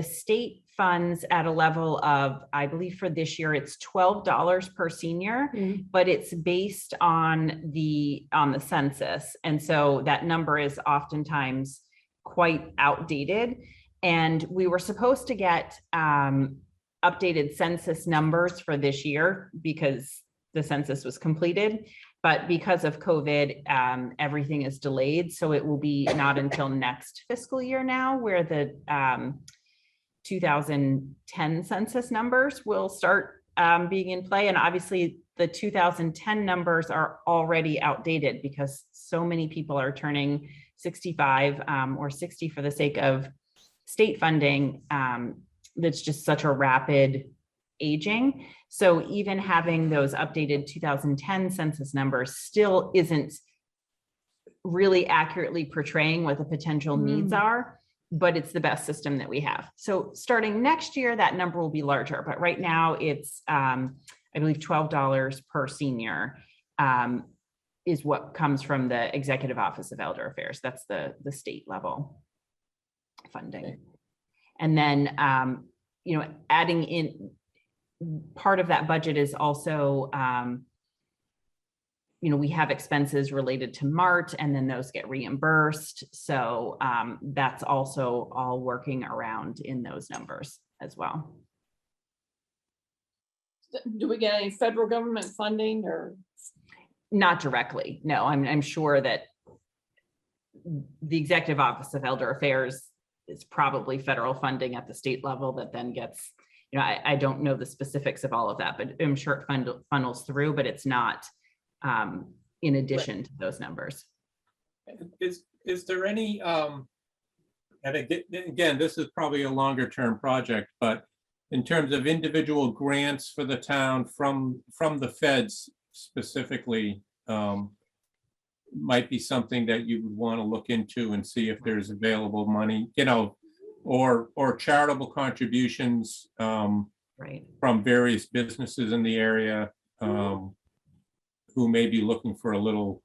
state funds at a level of, I believe for this year, it's $12 per senior, but it's based on the census. And so that number is oftentimes quite outdated. And we were supposed to get updated census numbers for this year because the census was completed. But because of COVID, everything is delayed. So it will be not until next fiscal year now where the 2010 census numbers will start being in play. And obviously the 2010 numbers are already outdated because so many people are turning 65 or 60 for the sake of state funding. That's just such a rapid aging. So even having those updated 2010 census numbers still isn't really accurately portraying what the potential needs are, but it's the best system that we have. So starting next year, that number will be larger, but right now it's, I believe $12 per senior is what comes from the Executive Office of Elder Affairs. That's the state level funding. Okay. And then, you know, adding in, part of that budget is also, you know, we have expenses related to MART and then those get reimbursed. So that's also all working around in those numbers as well. Do we get any federal government funding or? Not directly, no. I'm sure that the Executive Office of Elder Affairs is probably federal funding at the state level that then gets, you know, I don't know the specifics of all of that, but I'm sure it funnels through, but it's not in addition to those numbers. Is there any, and again, this is probably a longer term project, but in terms of individual grants for the town from the feds specifically, might be something that you would want to look into and see if there's available money, you know, or charitable contributions right, from various businesses in the area who may be looking for a little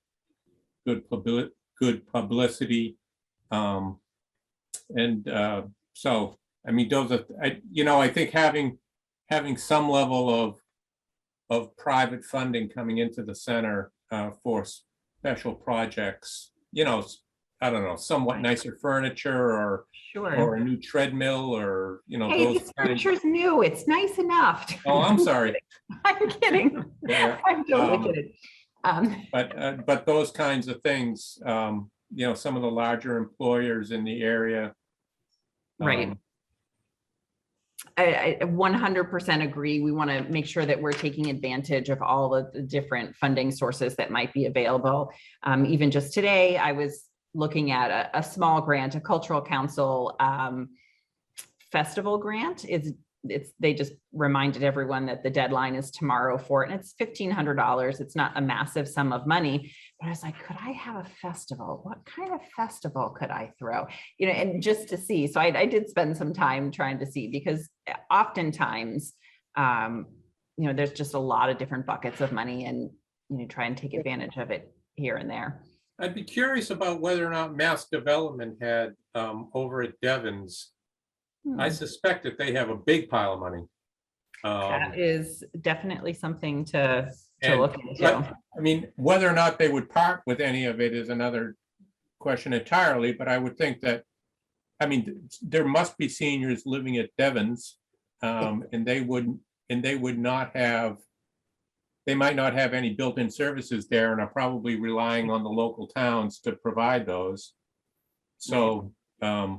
good publicity. So, I mean, those are, you know, I think having some level of private funding coming into the center for special projects, you know, I don't know, somewhat nicer furniture or sure, or a new treadmill or, you know, hey, those this furniture's new, it's nice enough. Oh, I'm sorry. I'm kidding. Yeah. I'm totally kidding. But those kinds of things, you know, some of the larger employers in the area. Right. I 100% agree. We want to make sure that we're taking advantage of all of the different funding sources that might be available. Even just today, I was looking at a small grant, a cultural council festival grant. They just reminded everyone that the deadline is tomorrow for it, and it's $1,500. It's not a massive sum of money, but I was like, could I have a festival? What kind of festival could I throw? You know, and just to see. So I did spend some time trying to see, because oftentimes, you know, there's just a lot of different buckets of money, and you know, try and take advantage of it here and there. I'd be curious about whether or not Mass Development had over at Devon's. I suspect that they have a big pile of money. That is definitely something to look into. I mean, whether or not they would part with any of it is another question entirely, but I would think that, I mean, there must be seniors living at Devon's, and they would not have they might not have any built-in services there and are probably relying on the local towns to provide those. So, I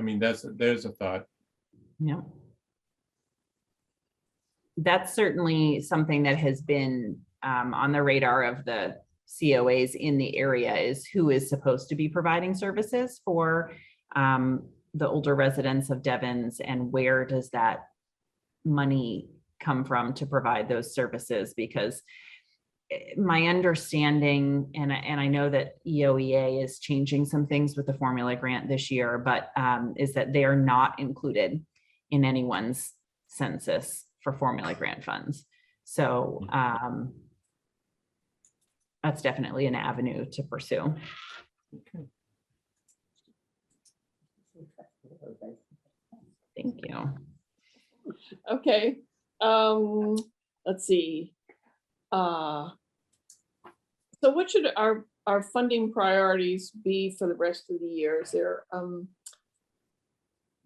mean, there's a thought. Yeah. That's certainly something that has been on the radar of the COAs in the area, is who is supposed to be providing services for the older residents of Devon's, and where does that money come from to provide those services? Because my understanding, and I know that EOEA is changing some things with the formula grant this year, but is that they are not included in anyone's census for formula grant funds. So that's definitely an avenue to pursue. Thank you. Okay, let's see. So what should our funding priorities be for the rest of the year? Is there,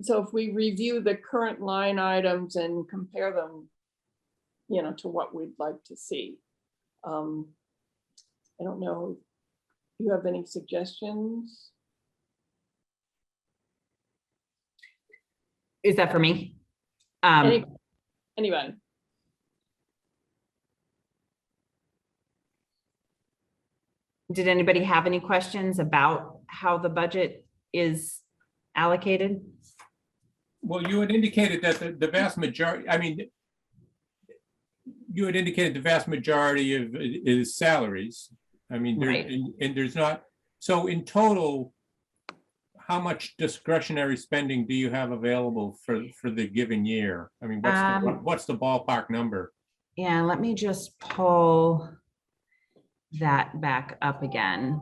so if we review the current line items and compare them, you know, to what we'd like to see. I don't know, do you have any suggestions? Is that for me? Anybody? Did anybody have any questions about how the budget is allocated? Well, you had indicated that the vast majority, I mean, you had indicated the vast majority of it is salaries. I mean, there, Right. and there's not, so in total, how much discretionary spending do you have available for the given year? I mean, what's the ballpark number? Yeah, let me just pull that back up again.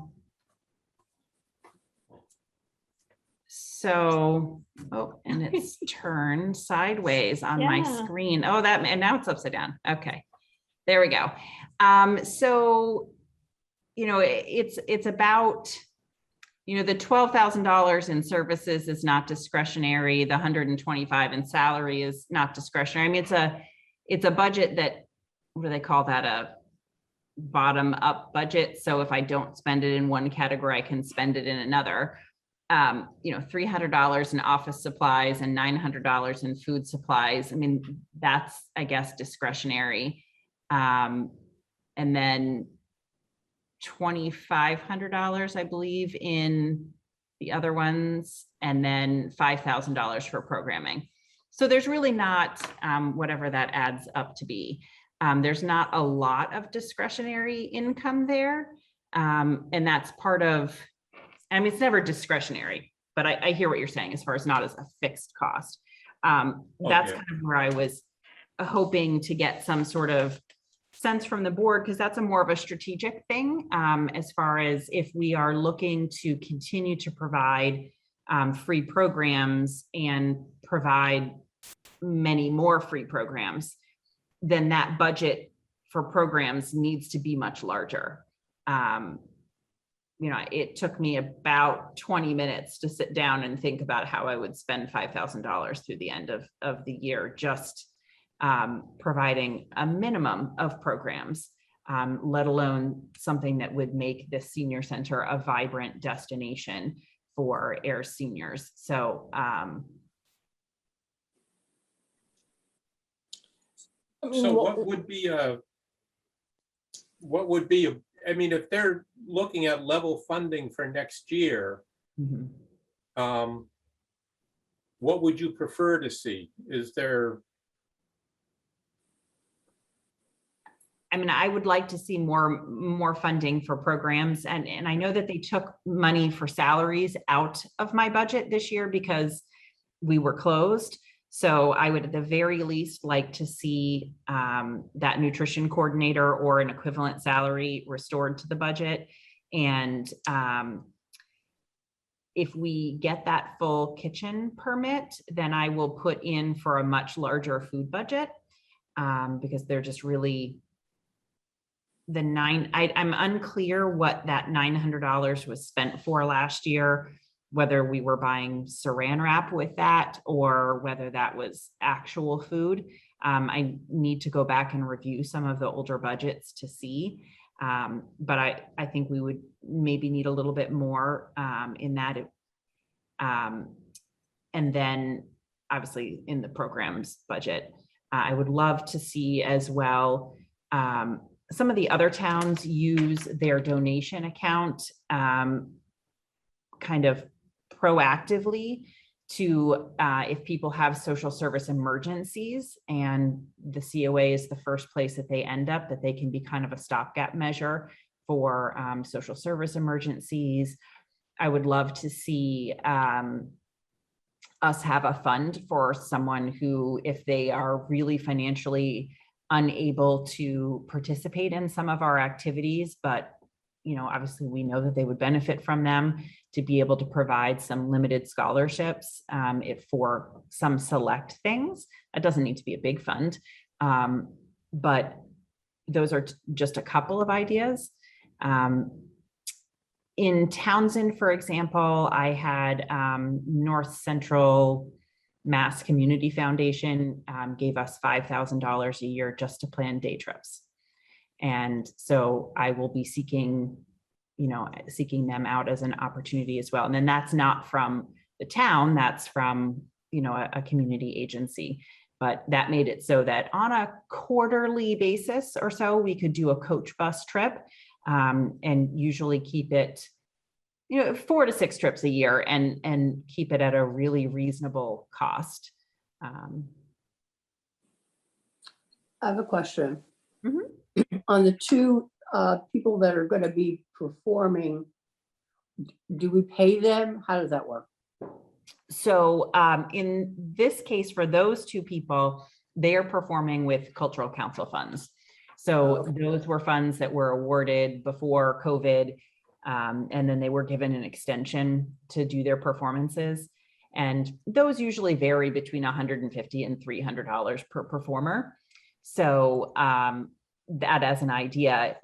So, oh, and it's turned sideways on my Yeah. screen. Oh, that, and now it's upside down. Okay, there we go. So, you know, it's about, you know, the $12,000 in services is not discretionary. The 125 in salary is not discretionary. I mean, it's a budget that, what do they call that? A bottom up budget. So if I don't spend it in one category, I can spend it in another. You know, $300 in office supplies and $900 in food supplies. I mean, that's, I guess, discretionary. And then $2,500, I believe, in the other ones, and then $5,000 for programming. So there's really not, whatever that adds up to be. There's not a lot of discretionary income there. And that's part of, I mean, it's never discretionary, but I hear what you're saying as far as not as a fixed cost. That's kind of where I was hoping to get some sort of sense from the board, because that's a more of a strategic thing, as far as if we are looking to continue to provide free programs and provide many more free programs, then that budget for programs needs to be much larger. You know, it took me about 20 minutes to sit down and think about how I would spend $5,000 through the end of the year, just providing a minimum of programs, let alone something that would make the senior center a vibrant destination for Ayer seniors. So So what would be I mean, if they're looking at level funding for next year, what would you prefer to see? Is there? I mean, I would like to see more funding for programs. And I know that they took money for salaries out of my budget this year because we were closed. So I would at the very least like to see that nutrition coordinator or an equivalent salary restored to the budget. And if we get that full kitchen permit, then I will put in for a much larger food budget, because they're just really, I'm unclear what that $900 was spent for last year, whether we were buying saran wrap with that or whether that was actual food. I need to go back and review some of the older budgets to see. But I think we would maybe need a little bit more in that. And then obviously in the programs budget, I would love to see as well. Some of the other towns use their donation account kind of proactively to, if people have social service emergencies and the COA is the first place that they end up, that they can be kind of a stopgap measure for social service emergencies. I would love to see us have a fund for someone who, if they are really financially unable to participate in some of our activities, but obviously we know that they would benefit from them, to be able to provide some limited scholarships for some select things. It doesn't need to be a big fund, but those are just a couple of ideas. In Townsend, for example, I had North Central Mass Community Foundation gave us $5,000 a year just to plan day trips. And so I will be seeking them out as an opportunity as well. And then that's not from the town, that's from, a community agency. But that made it so that on a quarterly basis or so, we could do a coach bus trip and usually keep it, 4 to 6 trips a year and keep it at a really reasonable cost. I have a question. Mhm. On the two people that are going to be performing, do we pay them? How does that work? So in this case, for those two people, they are performing with Cultural Council funds. So those were funds that were awarded before COVID, and then they were given an extension to do their performances. And those usually vary between $150 and $300 per performer. So that as an idea,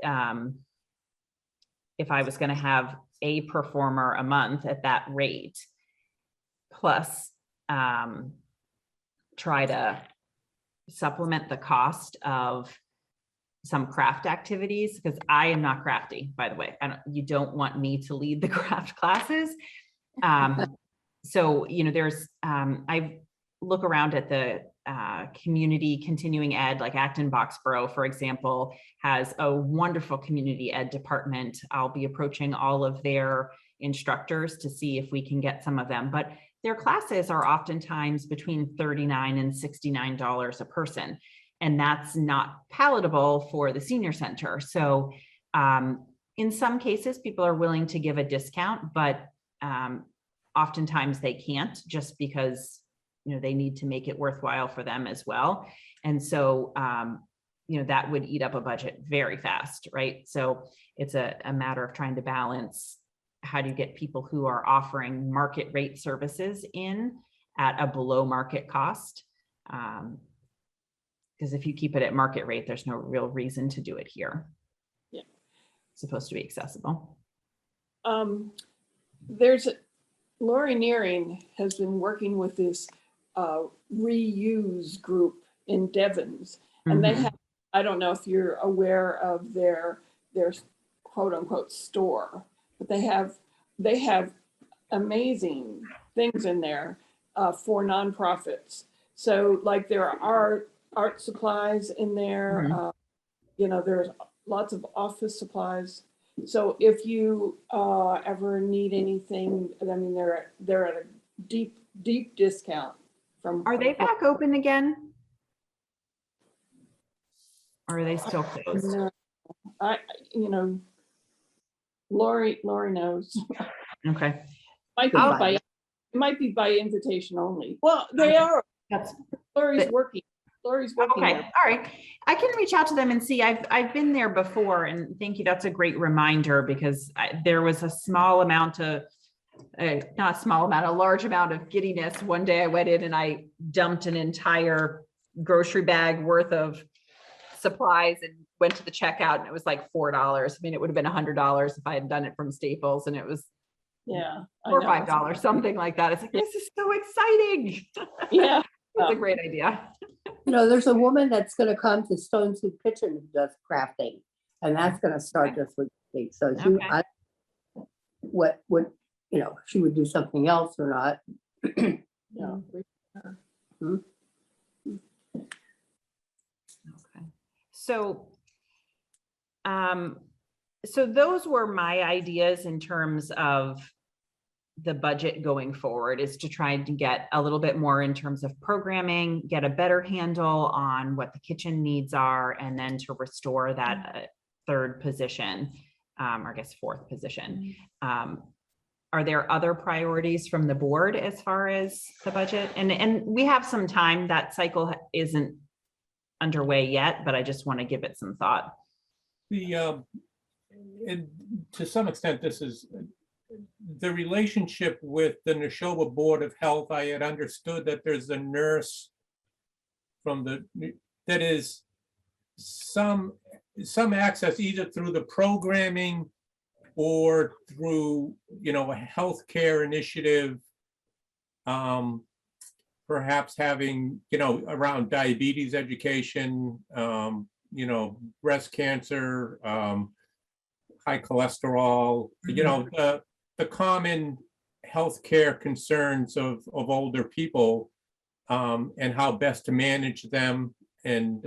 if I was going to have a performer a month at that rate, plus try to supplement the cost of some craft activities, because I am not crafty, by the way. You don't want me to lead the craft classes. So, there's, I look around at the community continuing ed, like Acton Boxborough, for example, has a wonderful community ed department. I'll be approaching all of their instructors to see if we can get some of them, but their classes are oftentimes between $39 and $69 a person. And that's not palatable for the senior center. So in some cases, people are willing to give a discount, but oftentimes they can't, just because they need to make it worthwhile for them as well. And so that would eat up a budget very fast, right? So it's a matter of trying to balance, how do you get people who are offering market rate services in at a below market cost? Because if you keep it at market rate, there's no real reason to do it here. Yeah. It's supposed to be accessible. There's Lori Nearing has been working with this reuse group in Devons, and they have, I don't know if you're aware of their quote unquote store, but they have amazing things in there for nonprofits. So like there are art supplies in there. There's lots of office supplies. So if you ever need anything, I mean, they're at a deep discount. Are they back open again? Or are they still closed? No, Lori knows. Okay. It might be by invitation only. Well, they are. Lori's working. Okay, there. all right. I can reach out to them and see. I've been there before, and thank you. That's a great reminder, because there was a small amount of, not a small amount, a large amount of giddiness. One day I went in and I dumped an entire grocery bag worth of supplies and went to the checkout, and it was like $4. I mean, it would have been $100 if I had done it from Staples, and it was $4 or $5, something like that. It's like, this is so exciting. Yeah. That's a great idea. You know, there's a woman that's gonna come to Stone Soup Kitchen who does crafting, and that's gonna start Okay. this week. So she, Okay. what would, you know, she would do something else or not. You know. Okay. So, so those were my ideas in terms of the budget going forward, is to try to get a little bit more in terms of programming, get a better handle on what the kitchen needs are, and then to restore that third position, or I guess fourth position. Are there other priorities from the board as far as the budget? And we have some time. That cycle isn't underway yet, but I just want to give it some thought. And to some extent, this is the relationship with the Neshoba Board of Health. I had understood that there's a nurse from that is some access either through the programming or through, you know, a healthcare initiative, perhaps having, you know, around diabetes education, you know, breast cancer, high cholesterol, you know, the common healthcare concerns of older people, and how best to manage them. And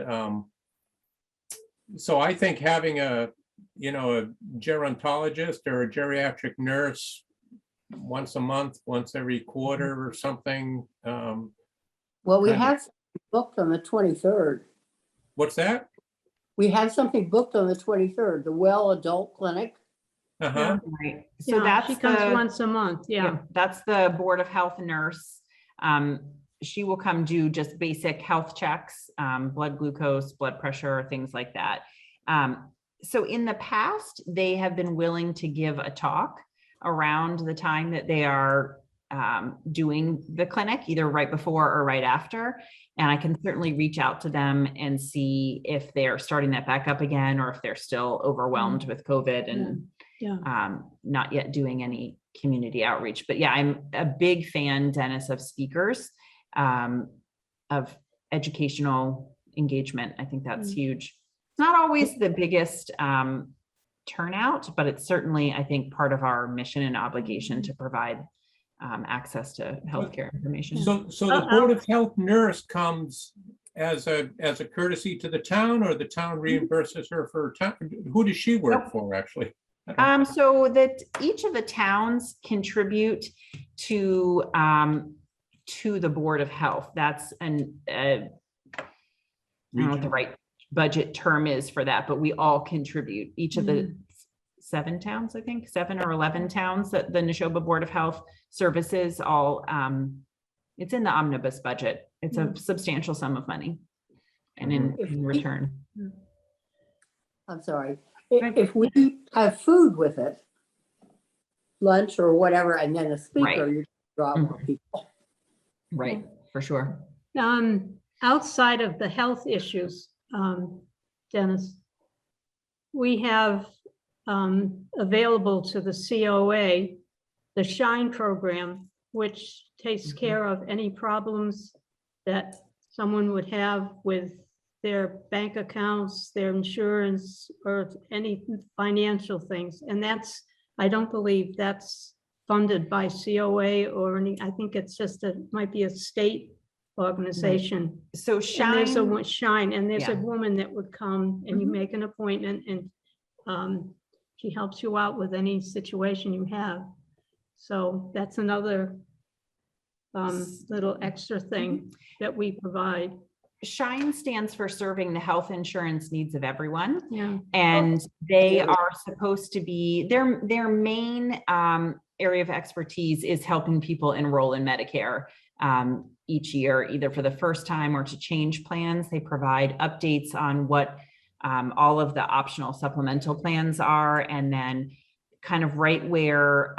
so I think having a gerontologist or a geriatric nurse once a month, once every quarter or something. Well, we have something booked on the 23rd. What's that? We have something booked on the 23rd, the Well Adult Clinic. Uh-huh. Right. So Yeah, that's she comes the, once a month, yeah. that's the Board of Health nurse. She will come do just basic health checks, blood glucose, blood pressure, things like that. So in the past, they have been willing to give a talk around the time that they are doing the clinic, either right before or right after. And I can certainly reach out to them and see if they're starting that back up again, or if they're still overwhelmed with COVID and not yet doing any community outreach. But yeah, I'm a big fan, Dennis, of speakers, of educational engagement. I think that's huge. It's not always the biggest turnout, but it's certainly, I think, part of our mission and obligation to provide access to healthcare information. So the Board of Health nurse comes as a courtesy to the town, or the town reimburses her for town? Who does she work for, actually? So that each of the towns contribute to the Board of Health. That's I don't know what the right budget term is for that, but we all contribute. Each of the 7 towns, I think, 7 or 11 towns that the Neshoba Board of Health services all, it's in the omnibus budget. It's a substantial sum of money. And in return. I'm sorry. If we have food with it, lunch or whatever, and then a speaker, Right. you draw more people. Right, for sure. Outside of the health issues, Dennis, we have available to the COA, the SHINE program, which takes care of any problems that someone would have with their bank accounts, their insurance, or any financial things. And that's, I don't believe that's funded by COA or any, I think it's just might be a state organization. So And there's SHINE, a SHINE, and there's a Yeah. woman that would come and you make an appointment, and she helps you out with any situation you have. So that's another little extra thing that we provide. SHINE stands for Serving the Health Insurance Needs of Everyone. Yeah. And they are supposed to be, their main area of expertise is helping people enroll in Medicare each year, either for the first time or to change plans. They provide updates on what all of the optional supplemental plans are, and then kind of right where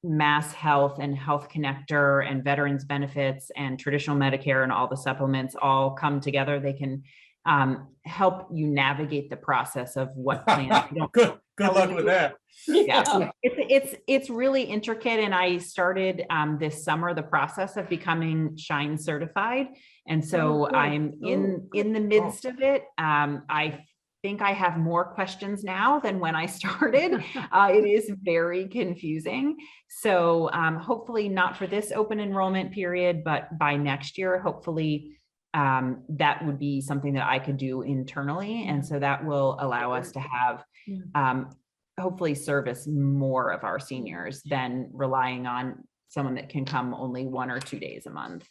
Mass Health and Health Connector and veterans benefits and traditional Medicare and all the supplements all come together. They can help you navigate the process of what plans. you don't- Good luck with that. Yeah, it's really intricate, and I started this summer the process of becoming Shine certified, and so good. I'm in the midst of it. I think I have more questions now than when I started. It is very confusing. So hopefully not for this open enrollment period, but by next year, hopefully that would be something that I could do internally, and so that will allow us to have hopefully service more of our seniors than relying on someone that can come only 1 or 2 days a month.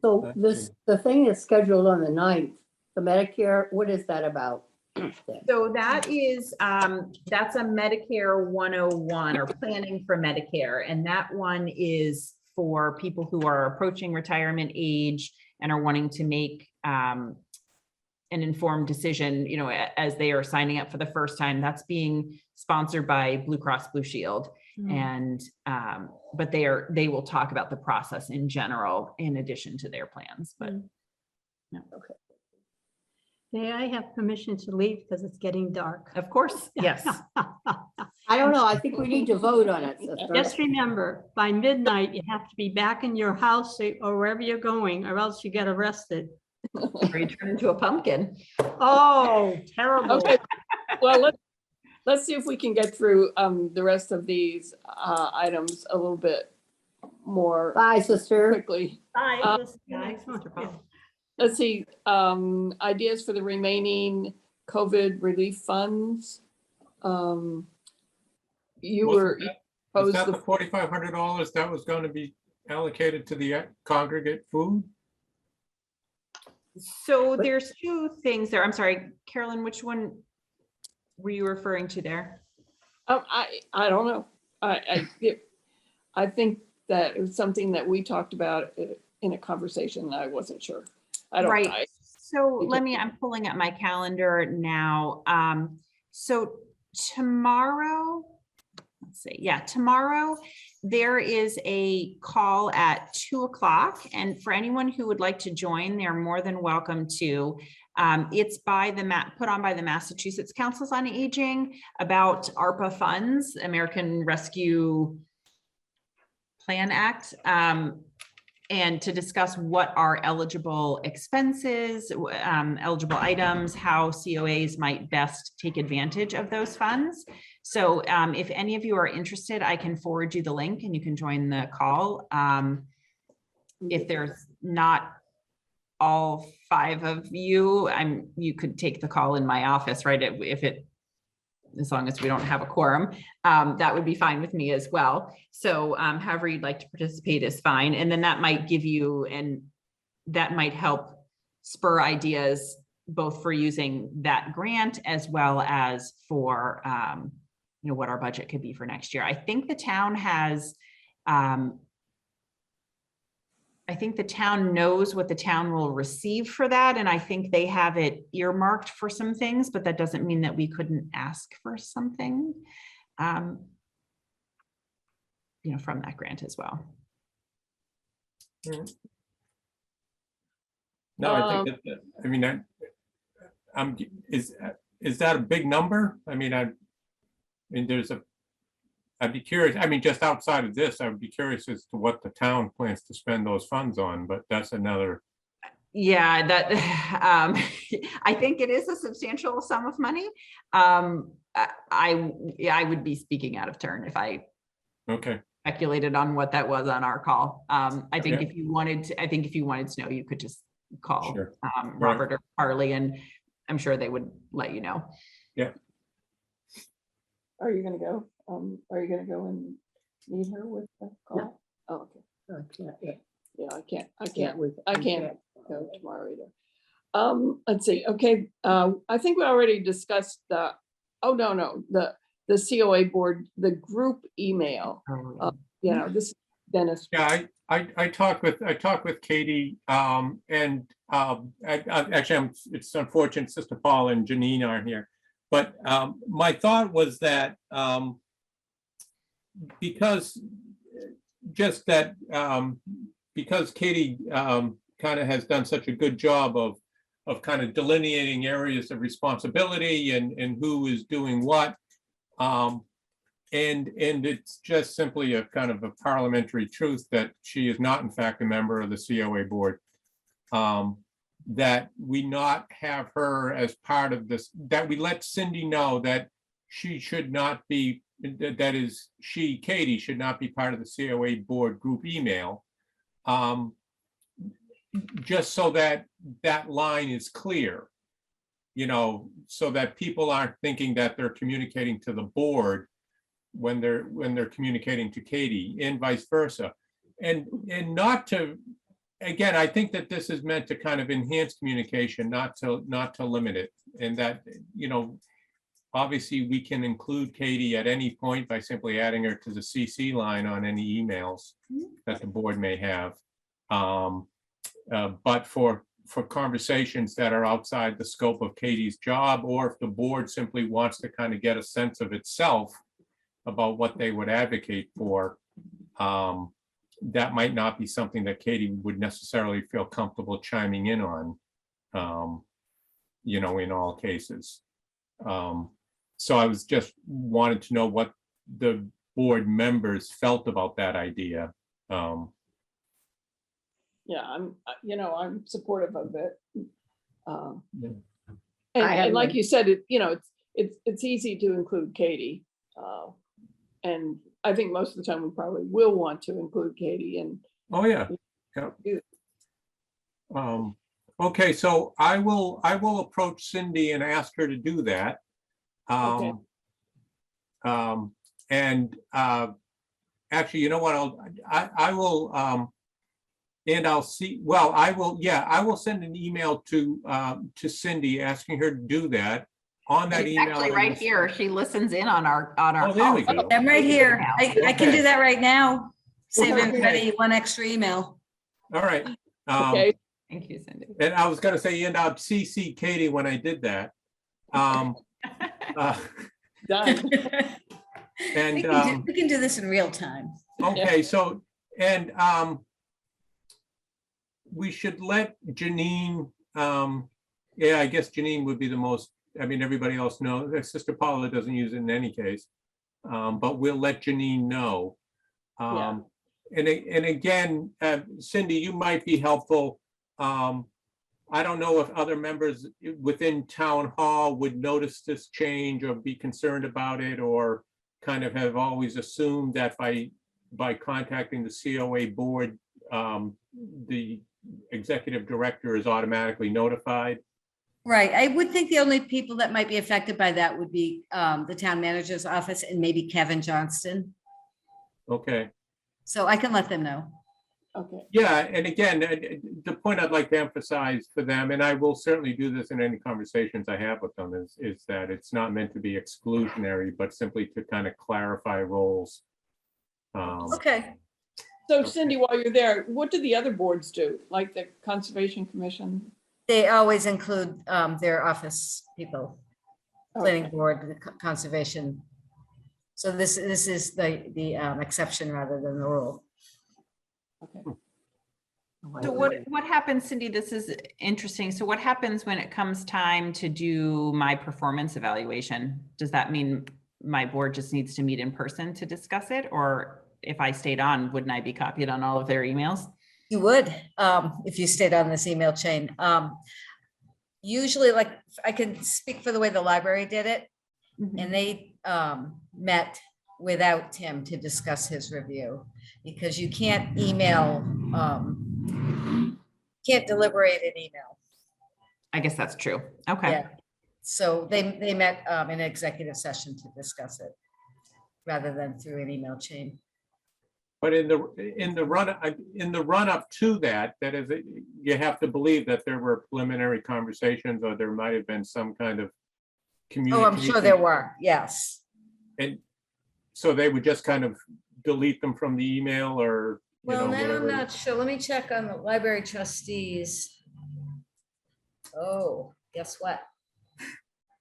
So the thing is scheduled on the 9th, the Medicare, what is that about? So that is, that's a Medicare 101 or planning for Medicare. And that one is for people who are approaching retirement age and are wanting to make an informed decision, you know, as they are signing up for the first time. That's being sponsored by Blue Cross Blue Shield. And, but they will talk about the process in general, in addition to their plans, but. May I have permission to leave because it's getting dark? Of course, yes. I don't know. I think we need to vote on it, sister. Just remember, by midnight, you have to be back in your house or wherever you're going, or else you get arrested. Or you turn into a pumpkin. Oh, terrible. Okay, well, let's see if we can get through the rest of these items a little bit more Bye, sister. quickly. Bye. Next month, or both. Let's see, ideas for the remaining COVID relief funds. You were Was posed that the the, $4,500 that was going to be allocated to the congregate food? So there's two things there. I'm sorry, Carolyn, which one were you referring to there? I don't know. I think that it was something that we talked about in a conversation and I wasn't sure. I don't. Right. So I'm pulling up my calendar now. So tomorrow, let's see. Yeah, tomorrow there is a call at 2:00. And for anyone who would like to join, they're more than welcome to. It's put on by the Massachusetts Councils on Aging about ARPA funds, American Rescue Plan Act. And to discuss what are eligible expenses, eligible items, how COAs might best take advantage of those funds. So if any of you are interested, I can forward you the link and you can join the call. If there's not all 5 of you, you could take the call in my office, right? As long as we don't have a quorum, that would be fine with me as well. So however you'd like to participate is fine. And then that might give you, and that might help spur ideas both for using that grant as well as for, what our budget could be for next year. I think the town has, I think the town knows what the town will receive for that. And I think they have it earmarked for some things, but that doesn't mean that we couldn't ask for something, from that grant as well. No, I think is that a big number? I'd be curious. Just outside of this, I would be curious as to what the town plans to spend those funds on, but that's another. Yeah, that I think it is a substantial sum of money. I would be speaking out of turn if I speculated on what that was on our call. I think if you wanted to know, you could just call Robert or Carly, and I'm sure they would let you know. Yeah. Are you gonna go? Are you gonna go and meet her with the call? No. Oh, okay. Yeah, I can't I go tomorrow either. Let's see. Okay. I think we already discussed the COA board, the group email. This is Dennis. Yeah, I talked with Katie, and actually it's unfortunate Sister Paul and Janine aren't here, but my thought was that because Katie kind of has done such a good job of kind of delineating areas of responsibility and who is doing what. And it's just simply a kind of a parliamentary truth that she is not in fact a member of the COA board. That we not have her as part of this, that we let Cindy know that she should not be, that is, she, Katie, should not be part of the COA board group email. Just so that that line is clear, you know, so that people aren't thinking that they're communicating to the board when they're communicating to Katie, and vice versa. And not to, again, I think that this is meant to kind of enhance communication, not to limit it. And that, you know, obviously we can include Katie at any point by simply adding her to the CC line on any emails that the board may have. But for conversations that are outside the scope of Katie's job, or if the board simply wants to kind of get a sense of itself about what they would advocate for, that might not be something that Katie would necessarily feel comfortable chiming in on, you know, in all cases. So I was just wanted to know what the board members felt about that idea. Yeah, I'm supportive of it. Yeah. And like you said, it's easy to include Katie. And I think most of the time we probably will want to include Katie and. Oh, yeah. Okay, so I will approach Cindy and ask her to do that. Okay. And actually, you know what, I will, and I'll see, well, I will send an email to Cindy asking her to do that. On that She's email. actually right here. She listens in on our. Oh, there we go. I'm right here. I can do that right now. Save Okay. everybody one extra email. All right. Okay. Thank you, Cindy. And I was gonna say, and I'll CC Katie when I did that. Done. And We can do this in real time. okay, so, and we should let Janine, yeah, I guess Janine would be the most, I mean, everybody else knows, Sister Paula doesn't use it in any case, but we'll let Janine know. Yeah. And again, Cindy, you might be helpful. I don't know if other members within town hall would notice this change or be concerned about it, or kind of have always assumed that by contacting the COA board, the executive director is automatically notified. Right. I would think the only people that might be affected by that would be the town manager's office and maybe Kevin Johnston. Okay. So I can let them know. Okay. Yeah, and again, the point I'd like to emphasize for them, and I will certainly do this in any conversations I have with them, is that it's not meant to be exclusionary, but simply to kind of clarify roles. Okay. So Cindy, while you're there, what do the other boards do? Like the Conservation Commission? They always include their office people, planning Okay. board, the conservation. So this is the exception rather than the rule. Okay. So what happens, Cindy? This is interesting. So what happens when it comes time to do my performance evaluation? Does that mean my board just needs to meet in person to discuss it? Or if I stayed on, wouldn't I be copied on all of their emails? You would, if you stayed on this email chain. Usually, like, I can speak for the way the library did it, and they met without Tim to discuss his review, because you can't email, can't deliberate an email. I guess that's true. Okay. Yeah. So they met in an executive session to discuss it rather than through an email chain. But in the run up to that, that is, you have to believe that there were preliminary conversations, or there might have been some kind of communication. Oh, I'm sure there were, yes. And so they would just kind of delete them from the email, or, you know, Well, now I'm whatever. not sure. Let me check on the library trustees. Oh, guess what?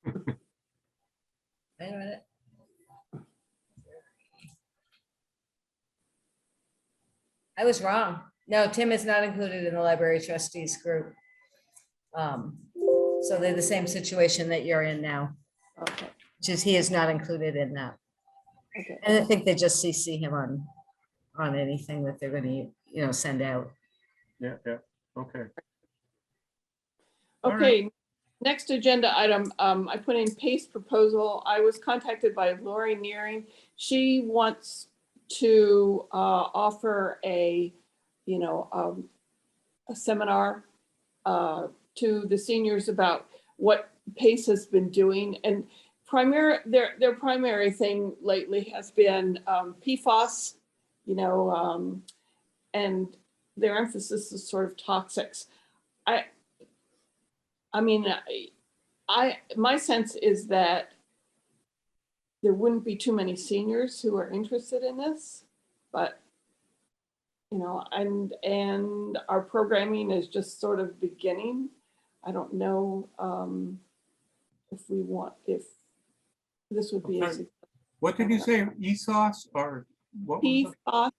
Wait a minute. I was wrong. No, Tim is not included in the library trustees group. So they're the same situation that you're in now, Okay, which is he is not included in that. okay. And I think they just CC him on anything that they're gonna, send out. Yeah, okay. All right. Okay, next agenda item, I put in PACE proposal. I was contacted by Lori Nearing. She wants to offer a seminar to the seniors about what PACE has been doing. And their primary thing lately has been PFAS, and their emphasis is sort of toxics. I mean, my sense is that there wouldn't be too many seniors who are interested in this, but and our programming is just sort of beginning. I don't know if this would be Okay. What did you say, ESOS or what was it?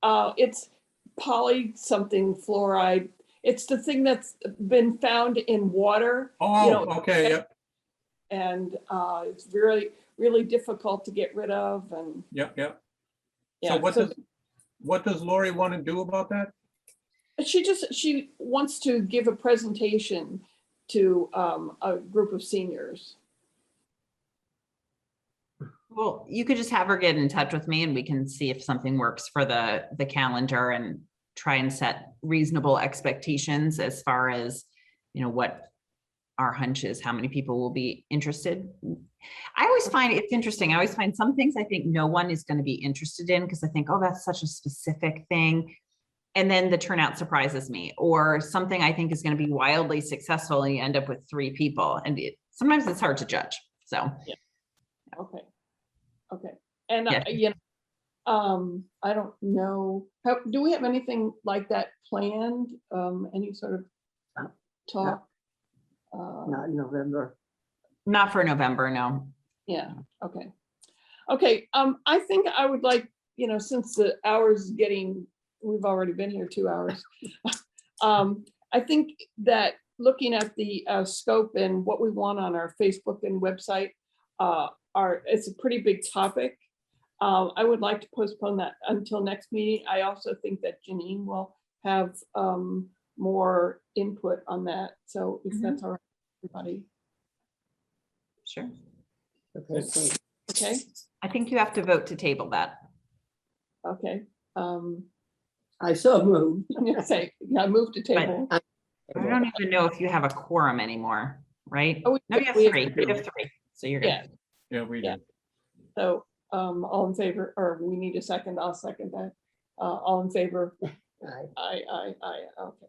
PFAS. It's poly something fluoride. It's the thing that's been found in water. Oh, okay, yep, And it's really, really difficult to get rid of. And yep. yeah, So what does Lori want to do about that? she wants to give a presentation to a group of seniors. Well, you could just have her get in touch with me and we can see if something works for the calendar and try and set reasonable expectations as far as, what our hunch is, how many people will be interested. I always find it's interesting. I always find some things I think no one is going to be interested in because I think, oh, that's such a specific thing. And then the turnout surprises me, or something I think is going to be wildly successful and you end up with 3 people. And sometimes it's hard to judge. So, Yeah. Okay. And Yeah. I don't know. Do we have anything like that planned? Any sort of talk? Not in November. not for November, no. Yeah. Okay. I think I would like, since the hour's we've already been here 2 hours. I think that looking at the scope and what we want on our Facebook and website, it's a pretty big topic. I would like to postpone that until next meeting. I also think that Janine will have more input on that. So if that's all right, everybody. Sure. Okay, so Okay. I think you have to vote to table that. Okay. I so moved. I'm gonna say, yeah, move to table. I don't even know if you have a quorum anymore, right? Oh, No, you have we have 3. You have 3, so you're good. Yeah. Yeah, we Yeah. did. So, all in favor, or we need a second, I'll second that. All in favor? Aye. Aye, okay.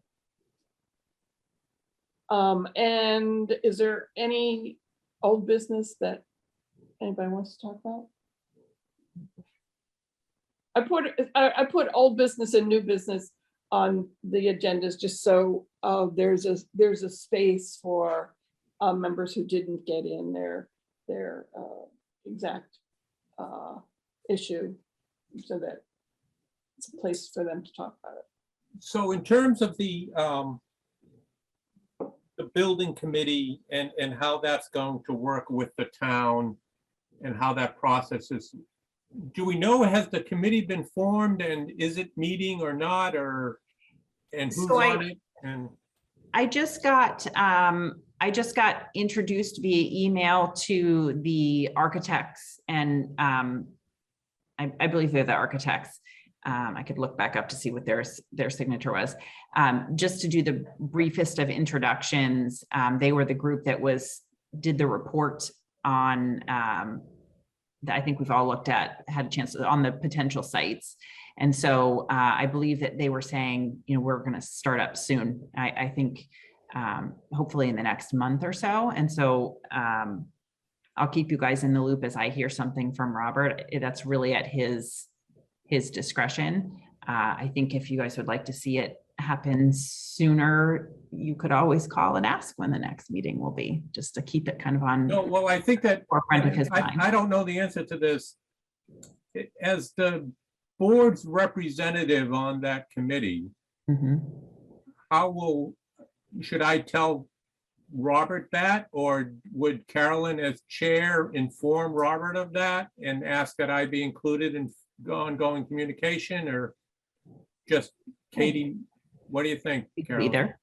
And is there any old business that anybody wants to talk about? I put old business and new business on the agendas just so there's a space for members who didn't get in their exact issue, so that it's a place for them to talk about it. So in terms of the building committee and how that's going to work with the town and how that process is, do we know, has the committee been formed and is it meeting or not, and who's So on it? And I just got introduced via email to the architects, and I believe they're the architects. I could look back up to see what their signature was. Just to do the briefest of introductions. They were the group that did the report on that I think we've all looked at, had a chance on the potential sites. And so I believe that they were saying, we're going to start up soon. I think hopefully in the next month or so. And so I'll keep you guys in the loop as I hear something from Robert. That's really at his discretion. I think if you guys would like to see it happen sooner, you could always call and ask when the next meeting will be, just to keep it kind of on. no, well, I think that forefront of his mind. I don't know the answer to this. As the board's representative on that committee, Mhm. should I tell Robert that, or would Carolyn as chair inform Robert of that and ask that I be included in ongoing communication, or just Katie? What do you think, Carolyn? Either.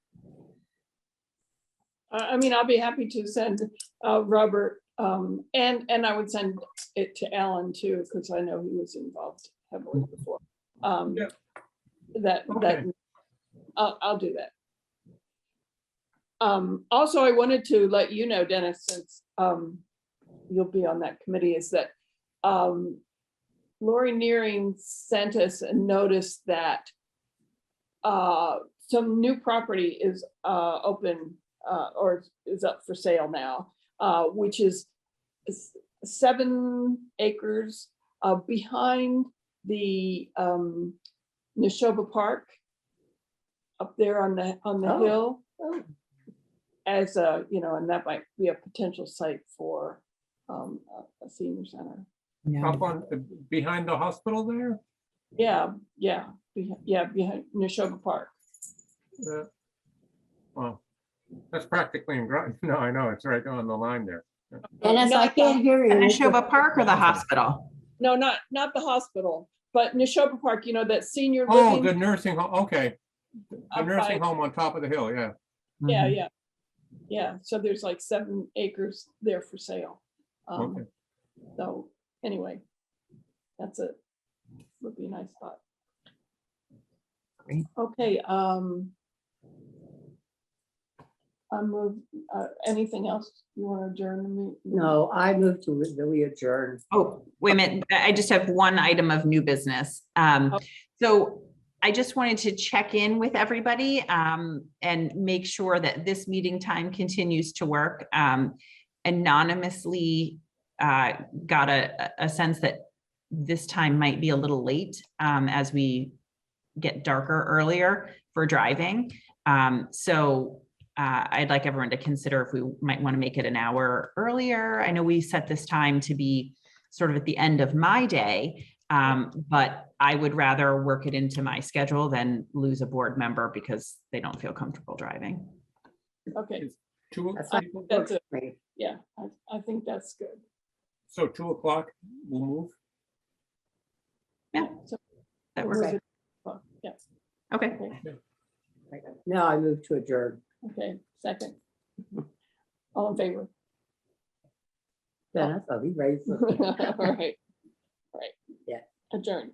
I mean, I'll be happy to send Robert, and I would send it to Alan too, because I know he was involved heavily before. Yeah. That Okay. I'll do that. Also, I wanted to let you know, Dennis, since you'll be on that committee, is that Lori Nearing sent us a notice that some new property is open or is up for sale now, which is 7 acres behind the Neshoba Park up there on the Oh. hill. Oh. As a, you know, and that might be a potential site for a senior center. Up on, behind the hospital there? Yeah, behind Neshoba Park. Well, that's practically in Groton. No, I know, it's right on the line there. Dennis, I Not can't hear you. Neshoba Park or the hospital? No, not the hospital, but Neshoba Park, you know, that senior Oh, living. the nursing home, okay. The Up nursing by- home on top of the hill, yeah. Yeah. So there's like 7 acres there for sale. Okay. So anyway, that's it. Would be a nice spot. Great. Okay, I move, anything else you want to adjourn the meeting? No, I moved to we adjourn. Oh, wait a minute. I just have one item of new business. So I just wanted to check in with everybody and make sure that this meeting time continues to work. Anonymously got a sense that this time might be a little late as we get darker earlier for driving. So I'd like everyone to consider if we might want to make it an hour earlier. I know we set this time to be sort of at the end of my day, but I would rather work it into my schedule than lose a board member because they don't feel comfortable driving. Okay, That's not- That's it. Right. yeah, I think that's good. So 2 o'clock, we'll move. Yeah, So that we'll works. move it- well, yeah, Okay. Right. Now I move to adjourn. okay, second. All in favor? Dennis, I'll be raised. All right. Yeah. Adjourned.